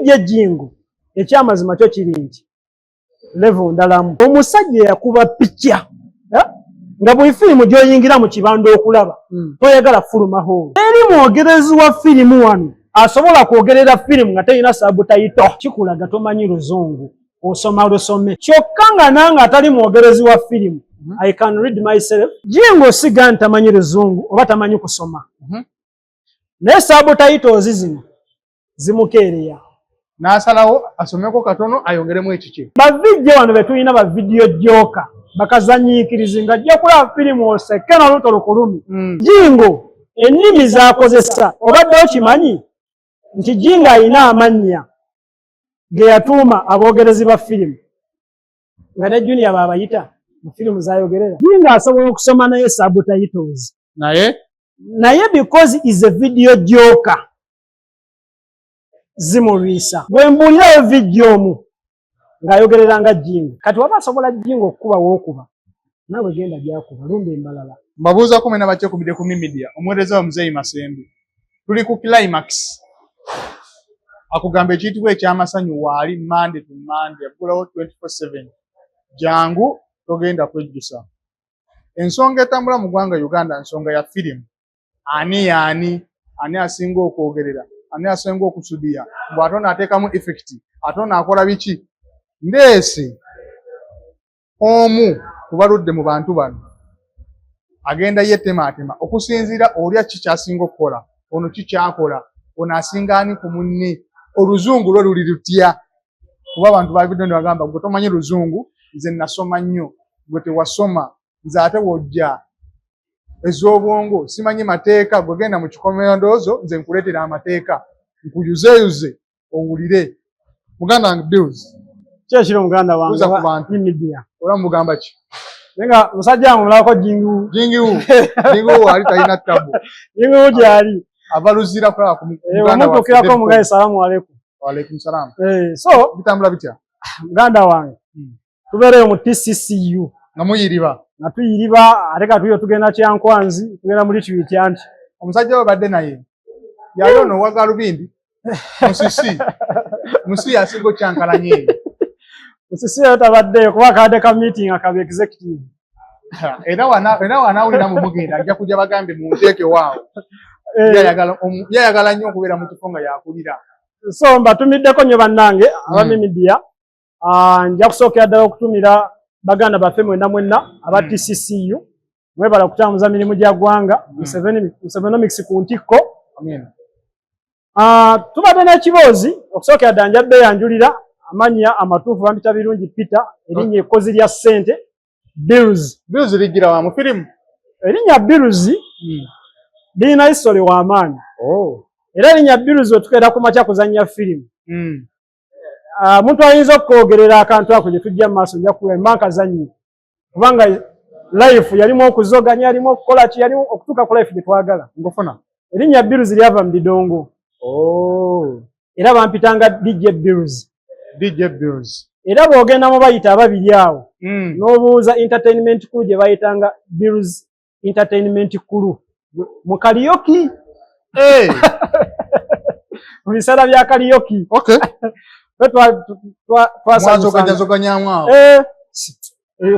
Bavijje Jingo ekyamazima kyo kiri nti level ndalamu omusajja yakuba picture nga bwe filimu gy'oyingira mu kibanda okulaba toyagala fulumaho eri mwogerezi wa filimu wano asobola kwogerera filimu nga terina subtitle kikulaga tomanyi Luzungu osoma lusome kyokka nga nange atali mwogerezi wa filimu I can read myself Jingo siga ntamanyi Luzungu oba tamanyi kusoma naye subtitles zino zimukeereya n'asalawo asomeko katono ayongeremu ekiki bavijje wano betulina ba video joka bakazanyiikirizi nga ajja kulaba filimu oseke n'oluto lukulumi Jingo ennimi z'akozesa obadde okimanyi nti Jingo alina amannya ge yatuuma aboogerezi ba filimu nga ne Junior baabayita mu filimu z'ayogerera Jingo asobola okusoma naye subtitles naye because is a video joka zimulwisa bwe mbuulirayo vidiyo omu ng'ayogerera nga Jingo kati waba asobola Jingo okukuba w'okuba naawe genda gy'akuba lumba embalala mbabuuzaako mwena bakyekumbidde ku Media omuweereza wa Muzeeyi Masembe tuli ku climax akugamba ekiyitibwa ekyamasanyu waali Monday to Monday aggulawo 24/7 jangu togenda kwejjusa ensonga etambula mu ggwanga Uganda nsonga ya firimu ani asinga okwogerera ani asinga okusudiya bw'ate onaateekamu effect ate onaakola biki ndeese omu kubaludde mu bantu bano agenda yettemaatema okusinziira olya kikyasinga okukola ono kikyakola ono asinga ani ku munne oluzungu lwe luli lutya kuba abantu bavidde ne bagamba gwe tomanyi Luzungu nze nasoma nnyo gwe tewasoma nze ate wojja ez'obwongo simanyi mateeka gwe genda mu kikomero ndowoozo nze nkuleetera amateeka nkuyuzeyuze owulire muganda wange Bills kyekiri omuganda wange Media oba mugamba ki nenga musajja mulako Jingu ali talina tabu Jingu gyali abaluzira kulaba ku muganda wange okirako mugaye salamu aleikum wa aleikum salam so bitambula bitya muganda wange tubeereyo mu TCCU nga muyiriba nga tuyiriba ate katuyo tugenda Kyankwanzi tugenda muri kibitya nti omusajja we badde naye yali ono wa Galubindi musisi asinga kyankalanye musisi tabaddeyo kuba kadde ka meeting akabe executive era wanaawulira mu mugenda ajja kujja bagambe mu nteeke waawo yayagala nnyo okubeera mu kifo nga yakulira so mbatumiddeko nnyo bannange aba Media nja kusookera ddala okutumira baganda baffe mwenna aba TCCU mwebala okutambuza mirimu gya ggwanga Musevenomics ku ntikko tubadde n'ekiboozi okusookera ddala njabbe yanjulira amannya amatuufu bampita birungi Peter erinnya ekkozi lya ssente Bills ligira wa mu firimu erinnya Bills lirina history w'amaanyi era erinnya Bills wetukeera ku makya kuzannya firimu omuntu ayinza okwogerera akantu ako gye tujja mu maaso nja kuwa emmanka zanyi kubanga life yalimu okuzoganya yalimu okukola ki yalimu okutuuka ku life gye twagala ngofuna erinnya Bills lyava mu bidongo era bampitanga DJ Bills era bw'ogenda mu bayita ababiri awo n'obuuza entertainment crew gye bayitanga Bills entertainment crew mu karaoke mu biseera bya karaoke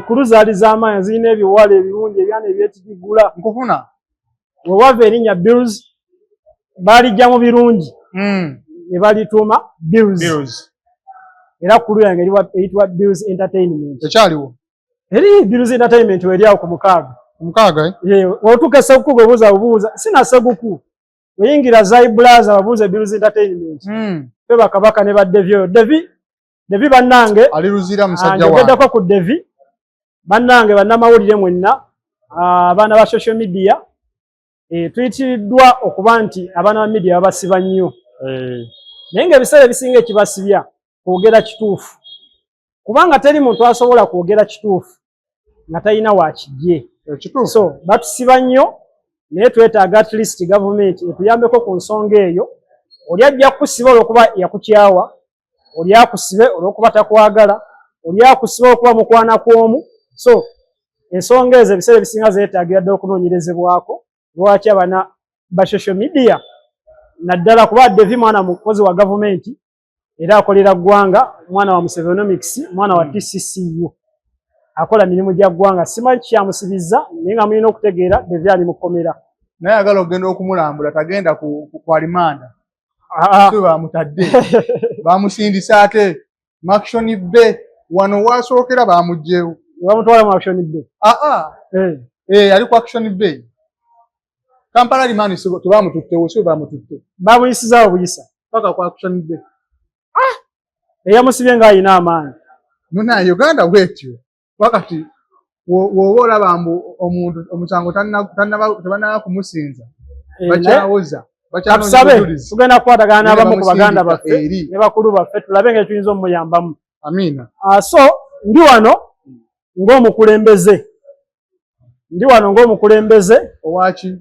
kuluzaali z'amaanyi zirina ebiwala ebirungi ebyana ebyetigigula nkufuna wewava erinnya Bills baalijja mu birungi ne balituuma Bills era kulu yange eyitibwa Bills Entertainment ekyaliwo eri Bills Entertainment weri awo ku mukaaga wotuuka Sseguku gwe buuza sina Sseguku oyingira Zaibulaza babuuze Bills Entertainment fe bakabaka ne ba Devi bannange aliruzira musajja wange ku Devi bannange bannamawulire mwenna abaana ba social media tuyitiriddwa okuba nti abaana ba media babasiba nnyo naye ng'ebiseera ebisinga ekibasibya kwogera kituufu kubanga teri muntu asobola kwogera kituufu nga talina wakijje so batusiba nnyo naye twetaaga at least government etuyambeko ku nsonga eyo oli ajja kukusiba olw'okuba yakukyawa oli akusibe olw'okuba takwagala oli akusibe okuba mukwana kw'omu so ensonga ezo ebiseera ebisinga zeetaagira ddala okunoonyerezebwako lwaki abaana ba social media naddala kuba Devi mwana mukozi wa gavumenti era akolera ggwanga, mwana wa Musevenomics, mwana wa TCCU. Akola mirimu gya ggwanga. Simanyi kyamusibizza naye nga mulina okutegeera bevyali mukomera. Naye agala okugenda okumulambula tagenda ku alimanda. So bamutadde. Bamusindisa ate Action Bay wano wasookera bamugjeewo. Bamutwala mu Action Bay. Ali ku Action Bay. Kampala limani tebamututtewo, so bamututte. Bamuyisizaawo buyisa. Paka ku Action Bay. Eyamusibye ng'ayina amaanyi. Muna Uganda bwetyo. Wakati woba olaba mbu omuntu omusango tebannaba kumusinza. Bakyawoza. Tusabe tugenda kukwatagana n'abamu ku baganda baffe ne bakulu baffe tulabe nga tuyinza omuyambamu. Amiina. So ndi wano ng'omukulembeze. Owaki?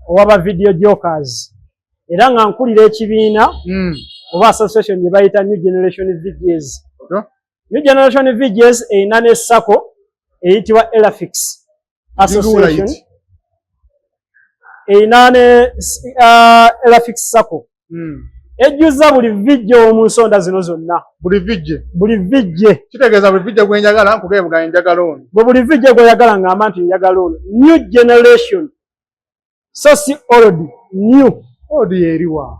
Owaba video jokers. Era nga nkulira ekibiina oba association gye bayita New Generation VJs. New Generation VJs eyina ne SACCO eyitibwa Elafix Association. Eyina ne Elafix SACCO. Ejjuza buli vijje mu nsonda zino zonna. Buli vijje. Kitegeeza buli vijje gwe njagala nkugeebuga njagala ono. Buli vijje gwe yagala ngamba nti njagala ono. New Generation. So si old, new. Old yeriwa.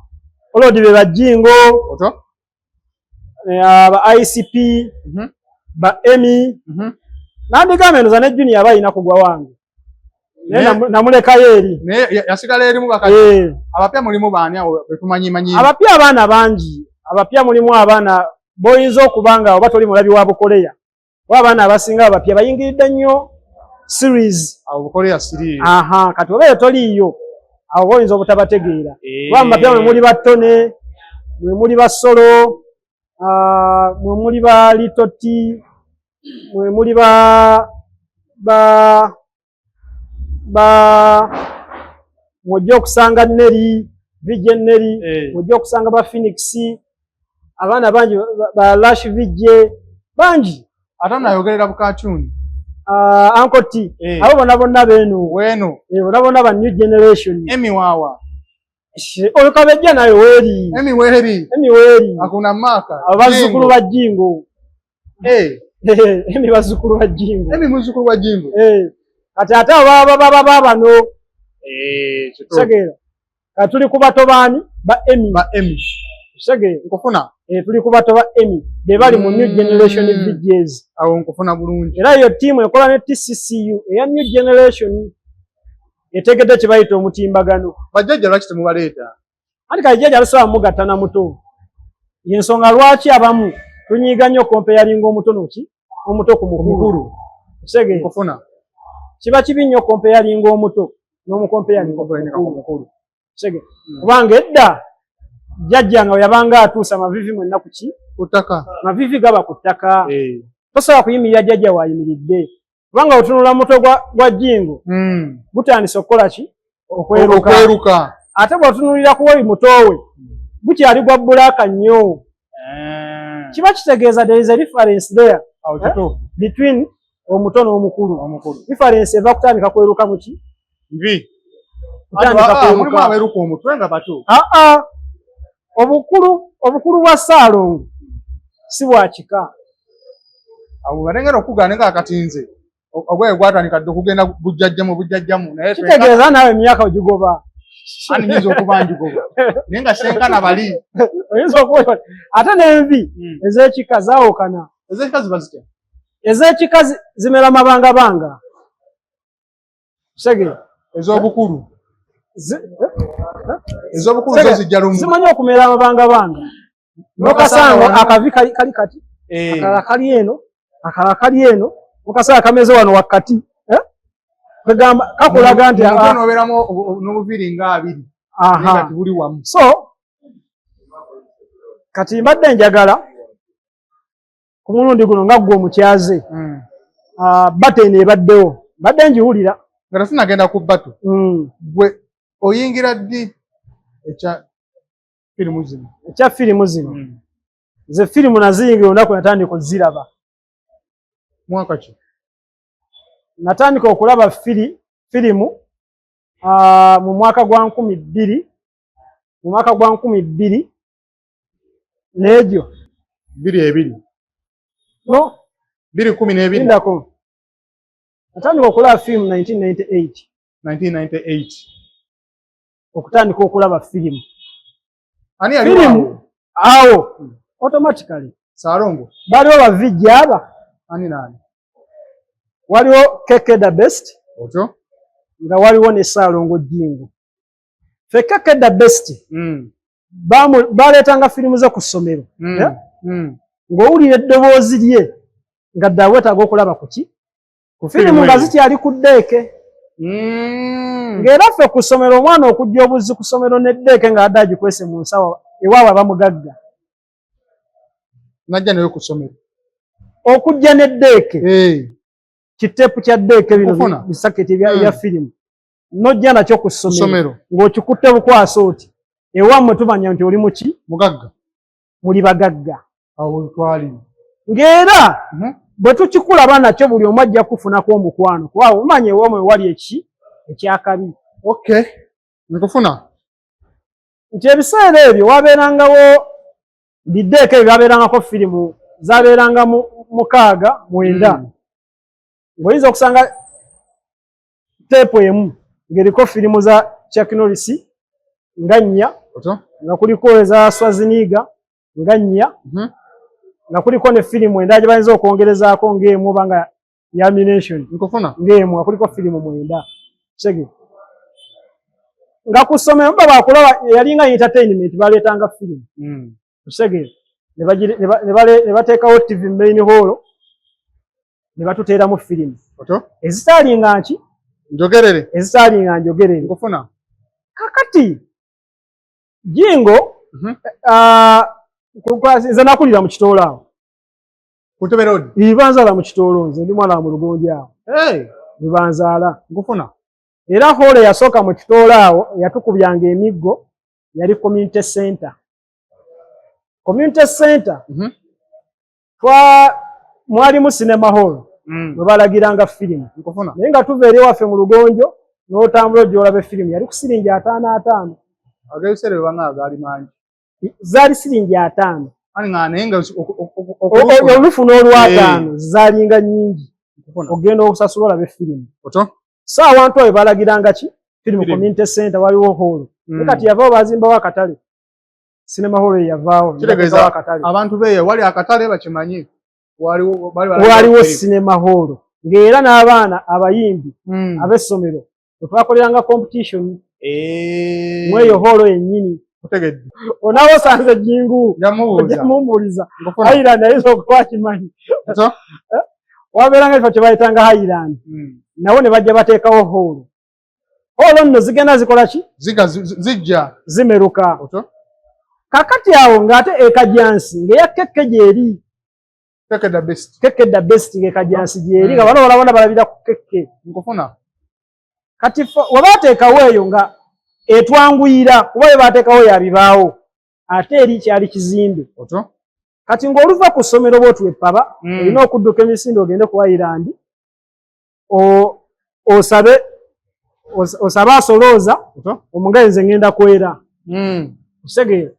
Old be bajingo. Ba ICP, ba EMI. Nandigambe eno zane junior abayina kugwa wange. Namulekayo eri. Yasigala eri mu bakati. Abapya mulimu baani awo betumanyimanyi. Abapya abaana bangi. Abapya mulimu abaana boyinza okubanga oba toli mulabi wa Bukoleya. Wa abaana abasinga abapya bayingiridde nnyo series. Awo Bukoleya series. Kati obeera toliiyo. Awo boyinza obutabategeera. Wa bapya mwe muli Batone, mwe muli Basolo, mwe muli ba Litoti, mwe muli mujja okusanga Neri, Vijje Neri, mujja okusanga ba Phoenix, abaana bangi ba Lash Vijje, bangi. Ate nayogerera Bukachuni. Uncle T, abo bonna beeno. Weno. Bonna ba New Generation. Emi wawa. Olukabejja nayo weeri. Emi weeri. Hakuna maka. Abazzukulu ba Jingo. Emi bazzukulu ba Jingo. Emi muzzukulu wa Jingo. Kati ate baba bano. Segera. Kati tuli ku bato baani ba Emi. Segera. Nkufuna. Tuli ku bato ba Emi. Be bali mu New Generation VJs. Awo nkufuna bulungi. Era yo tiimu ekola ne TCCU eya New Generation. Etegedde kye bayita omutimbagano. Bajjajja lwaki temubaleeta? Anti kajjajja alusobola mugattana muto. Yensonga lwaki abamu tunyiiga nnyo kompeyalinga omuto ku mukulu. Segera. Nkufuna. Kiba kibi nnyo kompeyalinga omuto n'omukompeyalinga omukulu. Segera. Kubanga edda jjajja nga yabanga atuusa mavivi mwenna ku ki? Ku ttaka. Mavivi gaba ku ttaka. Tosobola kuyimirira jjajja waayimiridde. Kubanga otunula muto gwa Jingo. Gutandise okukola ki? Okweruka. Ate bw'otunulira kuwa mutowe gukyali gwa bbulaaka nnyo. Kiba kitegeeza there is a difference there between omuto n'omukulu. Difference eva kutandika kweruka mu ki? Nvi. Mulimu abeeruka omutwe nga bato. Obukulu bwa Ssaalongo si bwa kika. Awo balengera okugaana nga akatinze. Ogwe gwatandika dde okugenda bujjajjamu. Kitegeeza naawe emyaka ogigoba. Ani nyinza okuba ngigoba. Naye nga senkana bali. Oyinza okuba. Ate n'envi ez'ekika zaawukana. Ez'ekika ziba zitya? Ez'ekika zimera mabangabanga. Segera. Ez'obukulu. Ez'obukulu zo zijja lumu. Zimanyi okumera amabangabanga. N'okasanga akavi kali kati. Akalala kali eno. Akalala kali eno. Okasanga kameze wano wakati. Kagamba kakulaga nti nobeeramu n'obuviiri nga 2. Nga tibuli wamu. So kati mbadde njagala ku mulundi guno nga gwe omukyaze. Bateni ebaddewo. Mbadde njiwulira. Nga sinagenda ku batu. Gwe oyingira ddi ekya firimu zino? Ekya firimu zino. Ze firimu naziyingira olunaku natandika oziraba. Mwaka ki? Natandika okulaba firimu mu mwaka gwa 2000. Mu mwaka gwa 2000 n'egyo 2 no 212 ndako natandika okulaba firimu 1998 okutandika okulaba firimu ani ali firimu awo automatically Sarongo baliwo bavijji aba ani nani waliwo Keke the Best otyo nga waliwo ne Saalongo Jingo fe Keke the Best baleetanga firimu ze ku ssomero ng'owulira eddoboozi lye nga ddala weetaaga okulaba kuki ku firimu nga zikyali ku ddeeke ng'era ffe ku ssomero omwana okujja obuzzi ku ssomero n'eddeeke ng'adde agikwese mu nsawo ewaabwe abamugagga najja nayo ku ssomero okujja n'eddeeke kiteepu kya ddeeke bino bisaketi bya firimu n'ojja nakyo ku ssomero ng'okikutte bukwasa oti ewammwe tumanya nti oli muki mugagga muli bagagga awo twali ng'era bwe tukikulaba nakyo buli omu ajja kufunako omukwano kuba omanya ewammwe wali eki ekyakabi nkufuna nti ebiseera ebyo wabeerangawo biddeeke ebyo babeerangako firimu zabeeranga 6-9 ng'oyinza okusanga teepu emu ng'eriko firimu za Chuck Norris nga 4 nga kuliko eza Schwarzenegger nga 4 nga kuliko ne firimu endala gye bayinza okwongerezaako ng'emu oba nga ya Ammunition ng'emu nga kuliko firimu 9 kitegeera nga ku ssomero mba baakulaba yalinga entertainment baleetanga firimu kitegeera ne bateekawo TV main hall ne batuteeramu firimu ezitaalinga nki njogerere ezitaalinga njogerere nkufuna kakati Jingo nze nakulira mu Kitoola awo Kutebe Road bibanzaala mu Kitoola nze ndi mwana wa mu Lugonja awo bibanzaala nkufuna era hole yasooka mu Kitoola awo yatukubyanga emiggo yali community center mwalimu cinema hall mwe balagiranga firimu naye nga tuva eri waffe mu Lugonjo n'otambula ojja olaba firimu yali ku siringi 5 agebiseera bebanga gaali mangi zaali siringi 5 naye nga olufuna olw'5 zaalinga nnyingi ogenda okusasula olabe firimu so awantu awo balagiranga ki firimu community center waliwo hall naye kati yavaawo bazimbawo akatale cinema hall yavaawo kitegeeza abantu beeyo wali akatale bakimanyi waliwo cinema hall ng'era n'abaana abayimbi ab'essomero twakoleranga competition mweyo hall yennyini onaaba osanze Jingu mumubuuliza Highland ayinza okuba kimanyi wabeeranga ekifo kye bayitanga Highland nabo ne bajja bateekawo hall nno zigenda zikola ki zijja zimeruka kakati awo ng'ate ekajansi ng'eya Keke gyeri Keke the Best ng'ekajansi gyeri nga bano balabona balabira ku Keke nkufuna kati webateekawo eyo nga etwanguyira kuba we bateekawo yabibaawo ate eri kyali kizimbe kati ng'oluva ku ssomero bw'otwa Epapa olina okudduka emisinde ogende ku Highland osabe asolooza omugaye nze ngenda kwera kusegeera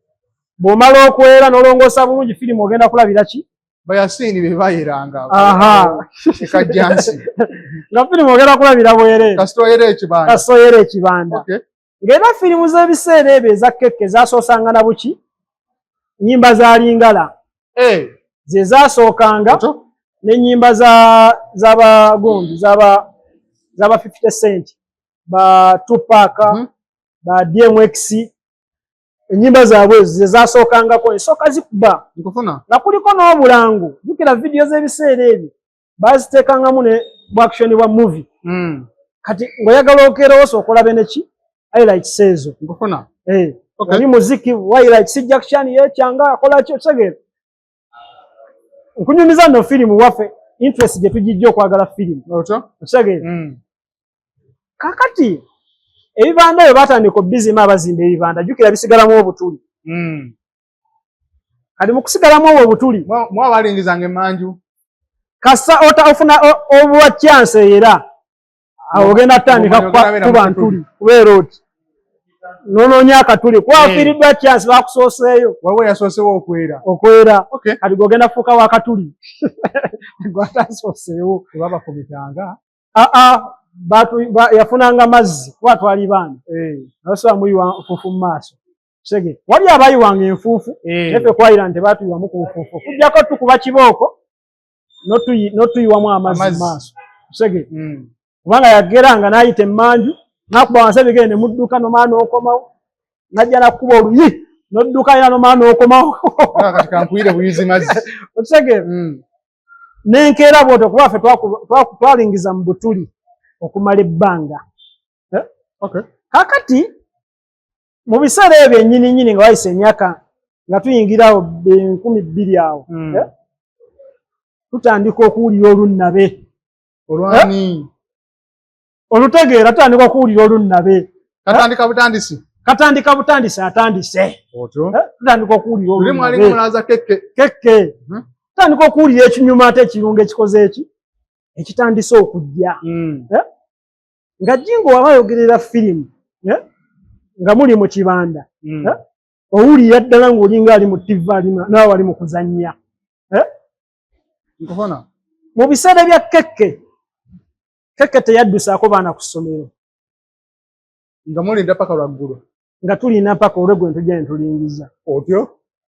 bw'omala okwera n'olongoosa bulungi firimu ogenda kulabira ki bayasiini be bayeranga ekajjansi nga firimu ogenda kulabira bwereere kasitoyera ekibanda ng'era firimu z'ebiseera ebyo eza Keke zasoosanga na buki nnyimba za Lingala ze zaasookanga n'ennyimba z'abagundi z'aba 50 Cent ba Tupac ba DMX ennyimba zaabwe ze zaasookangako ensooka zikuba nga kuliko n'obulango jjukira vidiyo z'ebiseera ebyo baaziteekangamu ne bwaction bwa movie kati ng'oyagala okeerowoosa okolabe neki highlights ezo oli muziki highlights Jackson yeekyanga akola ki otegeera nkunyumiza nno firimu waffe interest gye tugijja okwagala firimu otegeera kakati ebibanda ebyo batandika obizima abazimba ebibanda jjukira bisigalamu obutuli kati mu kusigalamu obwo obutuli mwabalingizanga emanju kasa ofuna obwa chance era awo ogenda tandika kuba ntuli kubeera oti nononya akatuli kwafiiridwa chance bakusooseeyo wawe yasoosewo okwera okay kati gogenda fuuka wa katuli gwatasooseewo baba kubitanga yafunanga mazzi kuba twali baana nasobola muyiwa nfuufu mu maaso sege wali abayiwanga enfuufu efe kwayira nti baatuyiwamu ku nfuufu kujjako tukuba kibooko notuyiwamu amazzi mu maaso sege kubanga yageranga n'ayita emmanju nakuba wansi ebigere ne mudduka nomaa n'okomawo najja nakuba oluyi nodduka era nomaa n'okomawo kati kankuyire buyizi mazzi otegeera n'enkeera bw'otyo kuba ffe twalingiza mu butuli okumala ebbanga kakati mu biseera ebyo ennyini nga wayise emyaka nga tuyingirawo 2020 awo tutandika okuwulira olunnabe olwani olutegeera tutandika okuwulira olunnabe katandika butandisi atandise otyo tutandika okuwulira olunnabe mwali mulaza kekke tutandika okuwulira ekinyuma ate ekirungo ekikoze eki ekitandise okujja nga Jingo waba ayogerera firimu nga muli mu kibanda owulira ddala ng'olinga ali mu TV nawe wali mu kuzannya mu biseera bya kekke teyaddusaako baana ku ssomero nga mulinda paka lwaggulu nga tulina mpaka olwegwe ntujja ne tulingiza otyo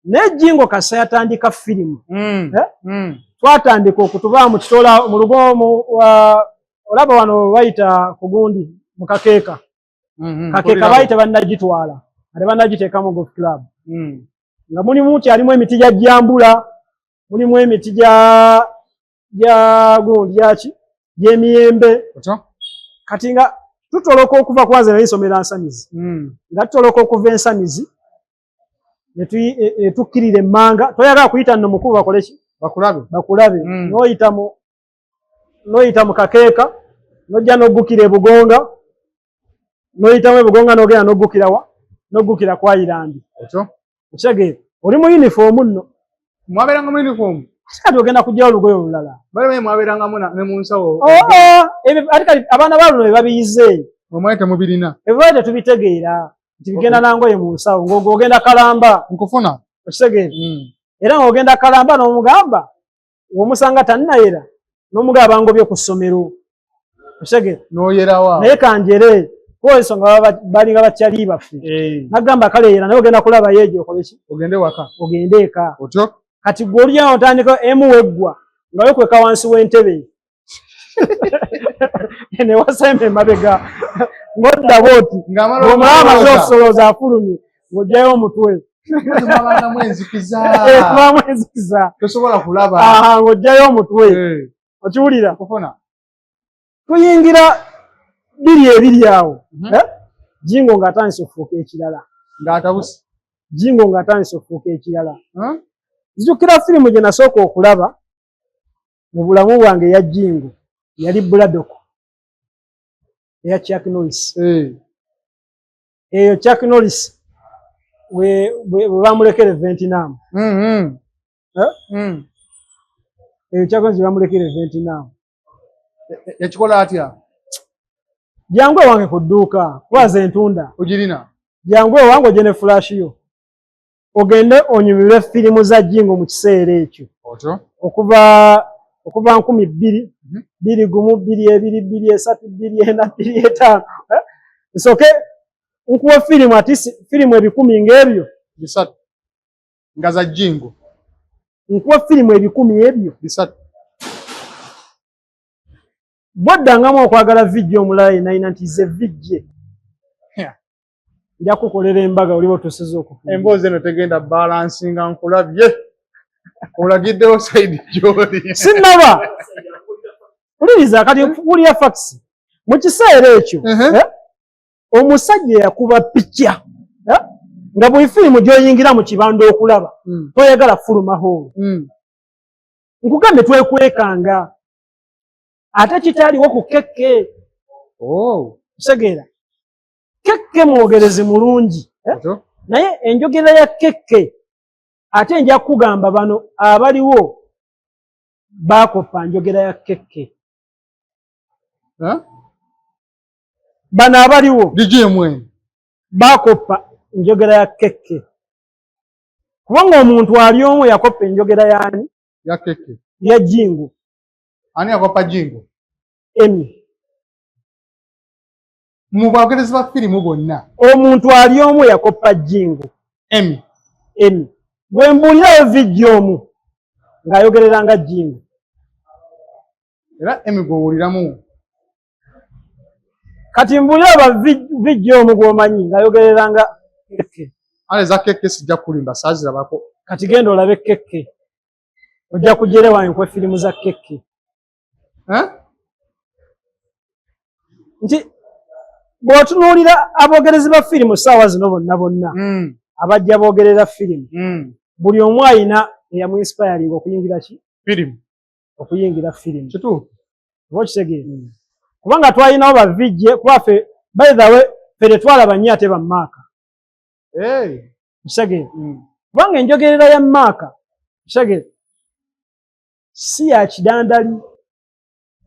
naye Jingo kasa yatandika firimu twatandika okutubaamu kitoola mu lugomu olaba wano bayita ku gundi mu kakeeka kakeeka bayita bannagitwala ate bannagiteeka mu golf club nga mulimu kyalimu emiti gya jjambula mulimu emiti gya gundi yaki gy'emiyembe kati nga tutoloka okuva kwanze naye nsomera Nsamizi nga tutoloka okuva Ensamizi ne tukkirira emmanga toyagala kuyita nno mukulu bakole ki bakulabe noyita mu kakeeka nojja noggukira ebugonga noyitamu ebugonga nogenda noggukira kwa Irandi okitegeera oli mu yunifoomu nno mwabeeranga mu yunifoomu kati ogenda kujjawo olugoye olulala mwabeerangamu ne mu nsawo ate kati abaana ba luno be babiyize omwete mubirina ebyo tebitegeera nti bigenda nangoye mu nsawo ng'ogenda kalamba nkufuna okitegeera era ng'ogenda kalamba n'omugamba ng'omusanga tannayera n'omugamba bangobye ku ssomero okitegeera n'oyerawa naye kanjere kuba ensonga balinga bakyali baffe nagamba kale era naye ogenda kulaba yeejo okole ki ogende waka ogende eka otyo kati gwe olyawo otandika emuweggwa nga wekweka wansi w'entebe ne wasemba emabega ng'odda bw'oti ng'omulaba amaze okusolooza afulumye ng'oggyayo omutwe tubamu enzikiza tosobola kulaba ng'oggyayo omutwe okiwulira tuyingira biri awo Jingo ng'atandise okufuuka ekirala Jingo ng'atandise okufuuka ekirala nzijukira firimu gye nasooka okulaba mu bulamu bwange eya Jingo yali Buladoko eya Chuck Norris eyo Chuck Norris bwe bamulekera Vietnam eyo Chuck Norris bamulekera Vietnam yakikola atya jangu ewange ku dduuka kubaza entunda ogirina jangu ewange ogye ne flash yo ogende onyumirwe firimu za Jingo mu kiseera ekyo okuva 2000 21 22 23 24 25 nsooke nkuwa firimu ati firimu 10 ng'ebyo bisatu nga za Jingo nkuwa firimu 10 ebyo bisatu bwoddangamu okwagala vijje omulala naina nti ze vijje nja kukolera embaga oliba otusiza okufa emboozi eno tegenda balansinga nkulabye olagiddewo saidi gy'oli sinnaba uliriza kati wulira fakisi mu kiseera ekyo omusajja yakuba picca nga buli firimu gy'oyingira mu kibanda okulaba toyagala fulumaho nkugambe twekwekanga ate kitaliwo ku kekke kisegeera kekke mwogerezi mulungi naye enjogera ya kekke ate nja kugamba bano abaliwo bakopa njogera ya kekke bano abaliwo dijemwe bakoppa enjogera ya Keke. Kubanga omuntu ali omu yakoppa enjogera yani ya Keke. Ya Jingu. Ani yakoppa Jingu? Emmy. Mu bagerezi ba firimu bonna. Omuntu ali omu yakoppa Jingu. Emmy. Emmy. Bwe mbulira video omu ng'ayogerera nga Jingu. Era Emmy gw'owuliramu. Kati mbulira ba video omu gw'omanyi ng'ayogerera nga Keke. Ale za Keke sijja kulimba saazirabako. Kati genda olabe Keke. Ojja kujerewa enkwe firimu za Keke. Nti bw'otunuulira abogerezi ba firimu ssaawa zino bonna abajja boogerera firimu buli omu ayina eyamuinspiringa okuyingira ki? Firimu. Okuyingira firimu. Kituufu. Oba okitegeera. Kubanga twalinawo bavijje kuba ffe by the way ffe tetwalaba nnyo ate bammaaka. Kitegeera. Kubanga enjogerera ya Maaka kitegeera si ya kidandali.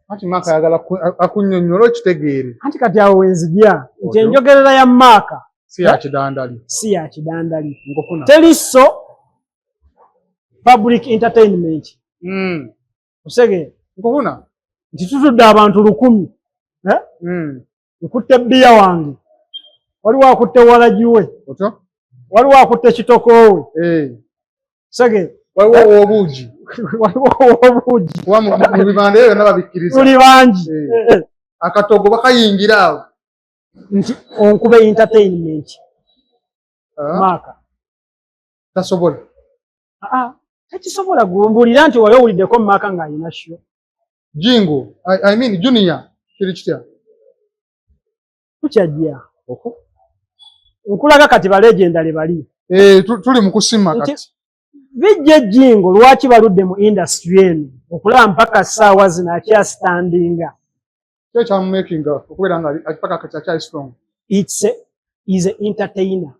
Anti Maaka ayagala akunnyonnyola okitegeere. Anti kati awo wenzigya nti enjogerera ya Maaka si ya kidandali. Si ya kidandali. Nkufuna. Teriso public entertainment. Kitegeera. Nkufuna. Nti tutudde abantu 100. Nkutte bbiya wange. Waliwo akutte walagiwe. Otyo? Waliwo akutte kitokoowe. Kitegeera. Waliwo obuugi. Waliwo obuugi. Mu bibanda ebyo byonna babikkiriza. Tuli bangi. Akatogo bakayingira awo. Nti onkube entertainment. Maaka. Tasobola. Tekisobola gumbulira nti wali owuliddeko Maaka ng'alina sho. Jingu. I mean Junior. Kiri kitya? Tukyajja. Nkulaga kati balegendale bali. Tuli mu kusima kati. Bijje Jingu lwaki baludde mu industry eno okulaba mpaka ssaawa zino akyastandinga. Kyo kyamumakinga okubeera nga akipaka kati akyali strong. Is an entertainer.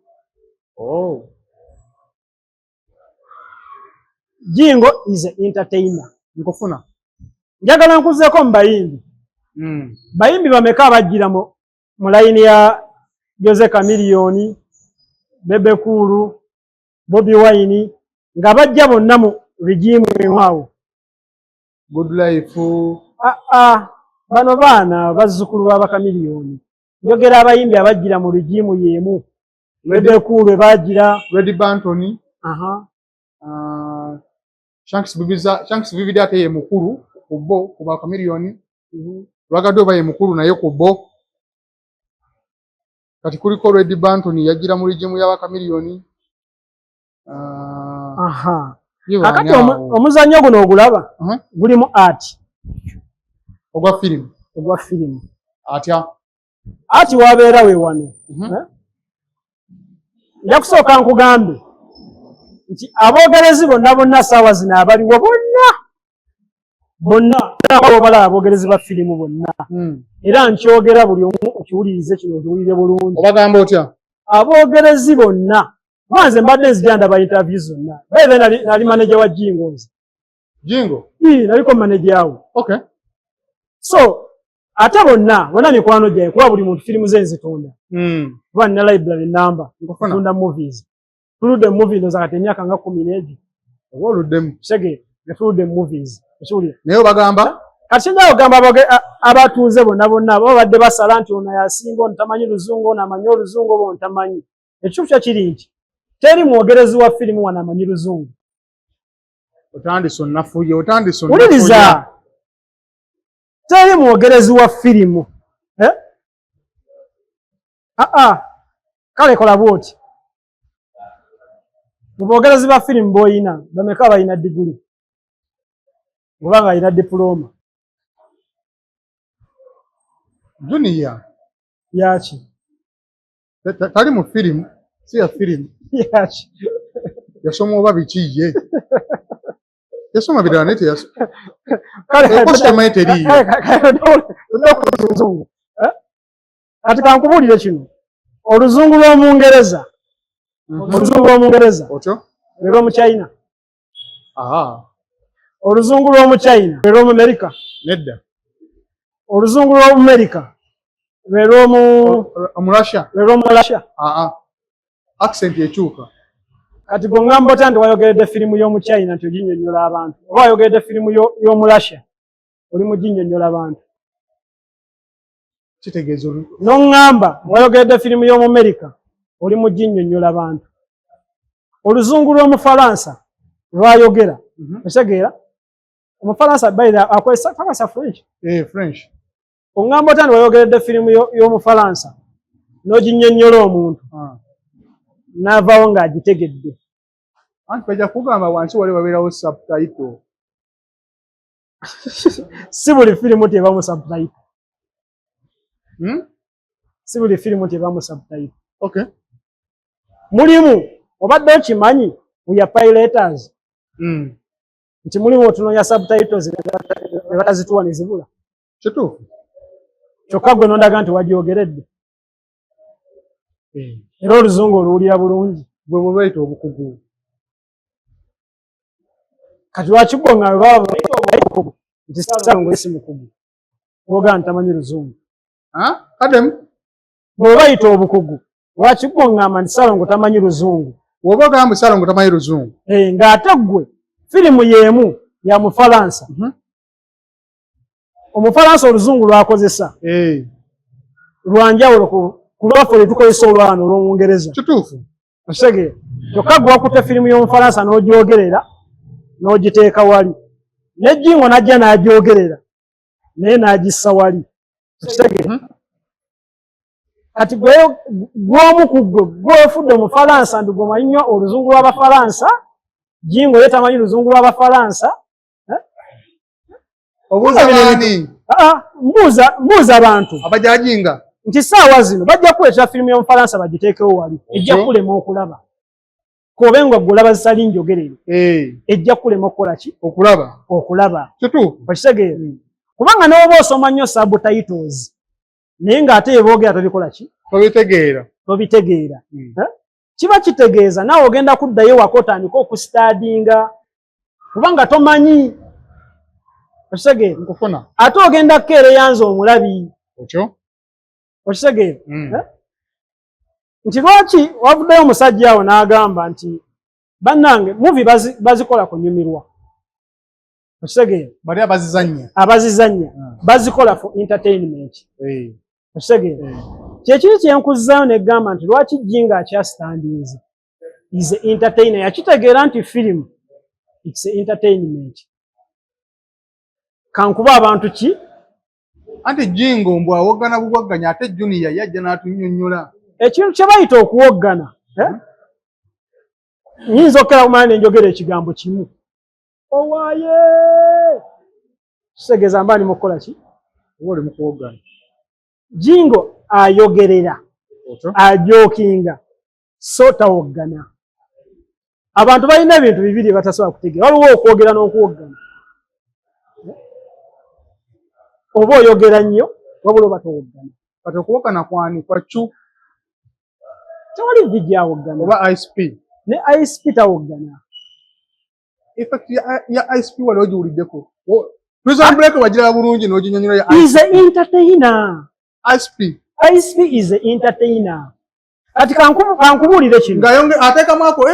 Jingu is an entertainer. Nkufuna. Njagala nkuzeeko mu bayimbi. Bayimbi bameka abajjira mu layini ya Jose Chameleone, Bebe Cool, Bobby Wine nga bajja bonna mu regimu ewawo. Good life. Bano baana bazzukulu b'aba Chameleone. Njogera abayimbi abajjira mu regimu y'emu. Bebe Cool baagira. Red Banton. Shanks Vivid ate ye mukulu ku bo ku ba Chameleone. Lwagadoba ye mukulu naye ku bo. Kati kuliko Red Banton yagira mu regimu y'aba Chameleone. Kakati omuzannyo guno ogulaba gulimu art. Ogwa firimu. Ogwa firimu. Atya? Ati wabeera we wano. Nja kusooka nkugambe nti aboogerezi bonna ssaawa zino abaliwo bonna balaba aboogerezi ba firimu bonna. Era nkyogera buli omu okiwulirize kino okiwulire bulungi. Obagamba otya? Aboogerezi bonna. Mwanze mbadde nzija ndaba interview zonna. Baye nali manager wa Jingo. Jingo? Naliko manager we. Okay. So, ate bonna mikwano gyange kuba buli muntu firimu ze nzitunda. Kuba nina library number. Ntunda movies. Tuludde movie ndoza kati emyaka nga 10 n'egi. Oluddemu. Shege, tuludde movies. Okiwulira? Naye obagamba? Kati singa ogamba abatuuze bonna baba badde basala nti ono yasinga ono tamanyi Luzungu, ono amanyi Oluzungu oba ono tamanyi. Ekituufu kyo kiri nti teri mwogerezi wa firimu wano amanyi Luzungu. Otandise onnafuye. Wuliriza. Teri mwogerezi wa firimu. Kale kola bwoti. Mu boogerezi ba firimu b'oyina bameka balina diguli. Oba ng'alina diploma. Junior. Yaki? Tali mu firimu. Si ya firimu. Yaki? Yasoma oba biki ye? Yasoma birala naye teyasoma. Ekositema eteriiyo. Kati kankubuulire kino. Oluzungu lw'Omungereza. Oluzungu lw'Omungereza. Otyo? Lwe lw'Omuchina. Oluzungu lw'Omuchina. Lwe lw'Omumerika. Nedda. Oluzungu lw'Omumerika. mu Russia accent ekyuka kati gongamba otya nti wayogeredde firimu y'omu China nti oginnyonnyola abantu oba wayogeredde firimu y'omu Russia oli mu ginnyonnyola abantu kitegeeza n'oŋŋamba wayogeredde firimu y'omu America oli mu ginnyonnyola abantu oluzungu lw'Omufalansa lwayogera otegeera Omufalansa bayira akozesa Faransa French oŋŋamba otya nti wayogeredde firimu y'Omufalansa n'oginnyonnyola omuntu n'avaawo ng'agitegedde anti bajja kugamba wansi wali wabeerawo subtitle si buli firimu tebamu subtitle si buli firimu tebamu subtitle mulimu obadde okimanyi uya pilators nti mulimu otunoonya subtitles ne batazituwa ne zibula kituufu kyokka gwe n'ondaga nti wagyogeredde era oluzungu oluwulira bulungi bwe bubayita obukugu kati lwakigwo nga bwebabukugu nti Ssaalongo si mukugu ogaa nti tamanyi luzungu kademu bwe bayita obukugu lwakigwo ngamba nti Ssaalongo tamanyi luzungu woba ogamba Ssaalongo tamanyi luzungu ng'ate ggwe firimu y'emu ya Mufalansa Omufalansa oluzungu lwakozesa lwanjawulo ku lwaffe lwe tukozesa olwano olw'Olungereza kituufu otegeera kyokka gwe wakutte firimu y'Omufalansa n'ogyogerera n'ogiteeka wali ne Jingo n'ajja n'agyogerera naye n'agissa wali okitegeera kati gw'omu ku ggwe gw'ofudde Omufalansa nti gw'omanyi nnyo oluzungu lw'Abafalansa Jingo ye tamanyi luzungu lw'Abafalansa obuuza baani mbuuza abantu abajajinga nti saawa zino bajja kuleetera firimu y'Omufalansa bagiteekewo wali ejja kulema okulaba kobe nga ggwe olaba zisali njogerere ejja kulema okukola ki okulaba okitegeera kubanga n'oba osoma nnyo subtitles naye ng'ate ye boogera tobikola ki tobitegeera kiba kitegeeza naawe ogenda kuddayo waka otandika okusitaadinga kubanga tomanyi okitegeera ate ogenda kukeereyanza omulabi okitegeera nti lwaki wavuddeyo omusajja awo n'agamba nti bannange muvi bazikola kunyumirwa okitegeera bali abazizannya bazikola for entertainment okitegeera kyekiri kyenkuzaayo negamba nti lwaki Jingo akyastandinze is entertainer yakitegeera nti firimu it's entertainment kankuba abantu ki anti Jingo mbw awoggana bubwagganya ate Junior yajja n'atunnyonnyola ekintu kye bayita okuwoggana nyinza okukera kumanya nenjogera ekigambo kimu owaaye kitegeeza mba ni mukukola ki oba oli mukuwoggana Jingo ayogerera ajookinga so tawoggana abantu balina ebintu bibiri batasobola kutegeera waliwo okwogera n'okuwoggana oba oyogera nnyo wabula oba towoggana kati okuwoggana kwani kwacu tewali vijja awoggana oba ISP ne ISP tawoggana effect ya ISP wali ogiwuliddeko prison break wagiraba bulungi n'oginnyonnyola ya is an entertainer ISP is an entertainer kati kankubuulire kino ngayonge ateekamu ako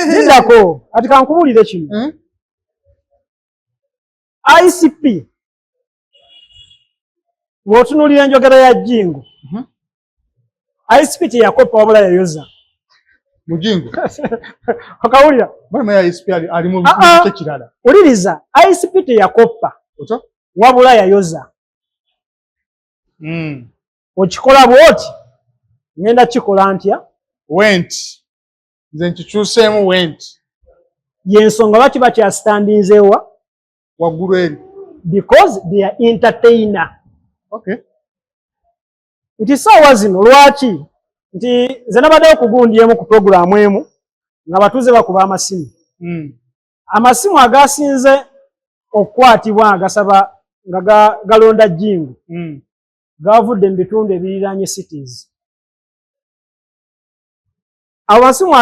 nindako kati kankubuulire kino ICP bw'otunuulira enjogera ya Jingo ICP teyakoppa wabula yayoza mu Jingo okawulira mama ya ICP ali mu kirala uliriza ICP teyakoppa wabula yayoza okikola bw'oti ngenda kikola ntya went nze nkikyuseemu went yensonga lwaki bakyastandinzeewa waggulu eri because they are entertainer nti saawa zino lwaki nti nze nabaddeyo okugundyemu ku puroguramu emu nga batuuze bakuba amasimu amasimu agasinze okukwatibwa agasaba nga galonda Jingo gavudde mu bitundu ebiriraanye cities amasimu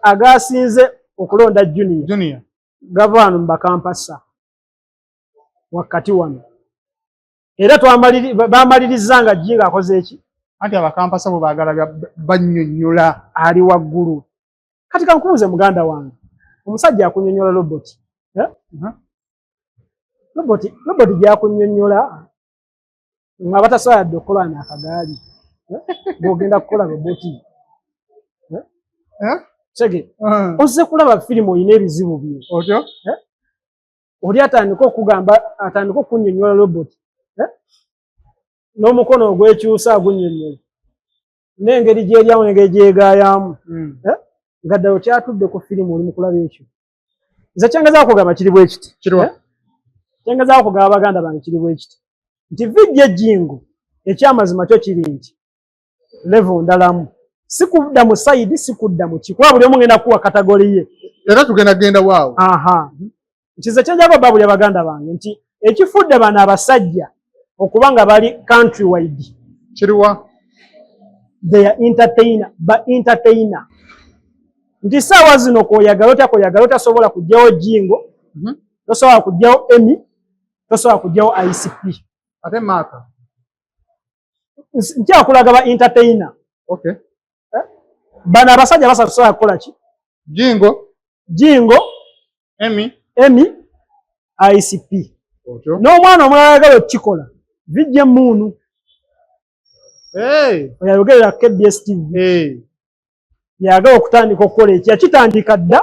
agasinze okulonda Junior gava wano mu bakampasa wakati wano era bamaliriza nga Jinga akoze eki anti abakampasa bo baagala bannyonnyola ali waggulu. Kati kankubuuze muganda wange, omusajja akunnyonnyola robot. Robot gyakunnyonnyola nga batasobola dde okukola n'akagaali bw'ogenda kukola roboti. Sege, ozze kulaba firimu oyina ebizibu byo. Otyo? Oli atandika okugamba, atandika okunnyonnyola roboti. N'omukono ogwekyusa agunnyonnyola. N'engeri gy'eryamu n'engeri gy'egaayamu. Nga ddala okyatudde ku firimu oli mu kulaba ekyo. Nze kyengezaako okugamba kiri bwe kiti. Kyengezaako okugamba baganda bange kiri bwe kiti. Nti vijja ejjingo ekyamazima kyo kiri nti level ndalamu. Si kudda mu sayidi, si kudda mu ki. Kuba buli omu ngenda kuwa katagoli ye. Era tugenda genda waawo. Nkize kyenjagala babulya baganda bange nti ekifudde bano abasajja okuba nga bali country wide. Kiriwa? They are entertainer. Nti saawa zino koyagala otasobola kujjawo Jingo, tosobola kujjawo Emmy, tosobola kujjawo ICP. Ate Maaka. Nkyakulaga ba entertainer. Okay. Bano abasajja basatu sobola kukola ki? Jingo, Emmy, ICP. N'omwana omulala ayagala okukikola vijja Muunu. Oyayogerera KBS TV. Yagala okutandika okukola eki. Yakitandika dda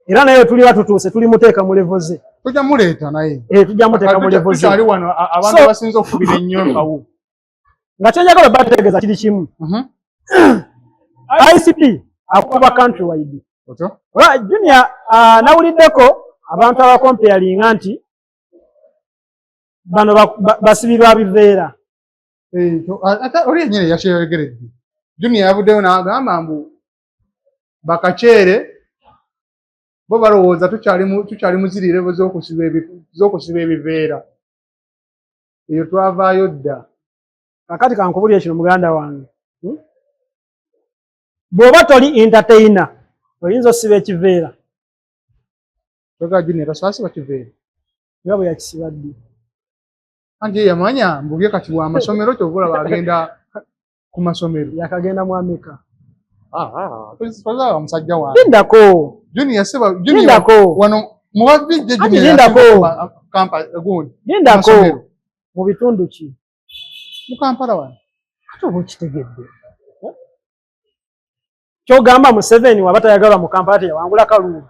era naye tuli batutuuse tuli muteeka mu level ze. Tujja muleeta naye. Tujja muteeka mu level ze. Tukyali wano abantu basinza okubira ennyo nkawo. Nga kyenjagala bategeeza kiri kimu. ICP akuba country wide. Junior nawuliddeko abantu abakompeyalinga nti bano basibirwa biveera. Oli yennyini yakyeyogeredde. Junior yavuddeyo n'agamba mbu bakaceere bo balowooza tukyali muzirire z'okusiba ebiveera. Eyo twavaayo dda. Kakati kankubulira kino muganda wange. Bw'oba toli entertainer oyinza osiba ekiveera. Toga Junior tasaasiba kiveera. Nga bwe yakisiba ddi. Anti yamanya mbubye kati wa masomero kyovula bagenda ku masomero. Yakagenda mu Amerika. Tozawa omusajja wange. Lindako. Junior seba Lindako. Wano muwabijje Junior. Lindako. Kampa gundi. Lindako. Mu bitundu ki? Mu Kampala wano. Ate oba okitegedde. Kyogamba Museveni waba tayagalwa mu Kampala teyawangula kalulu.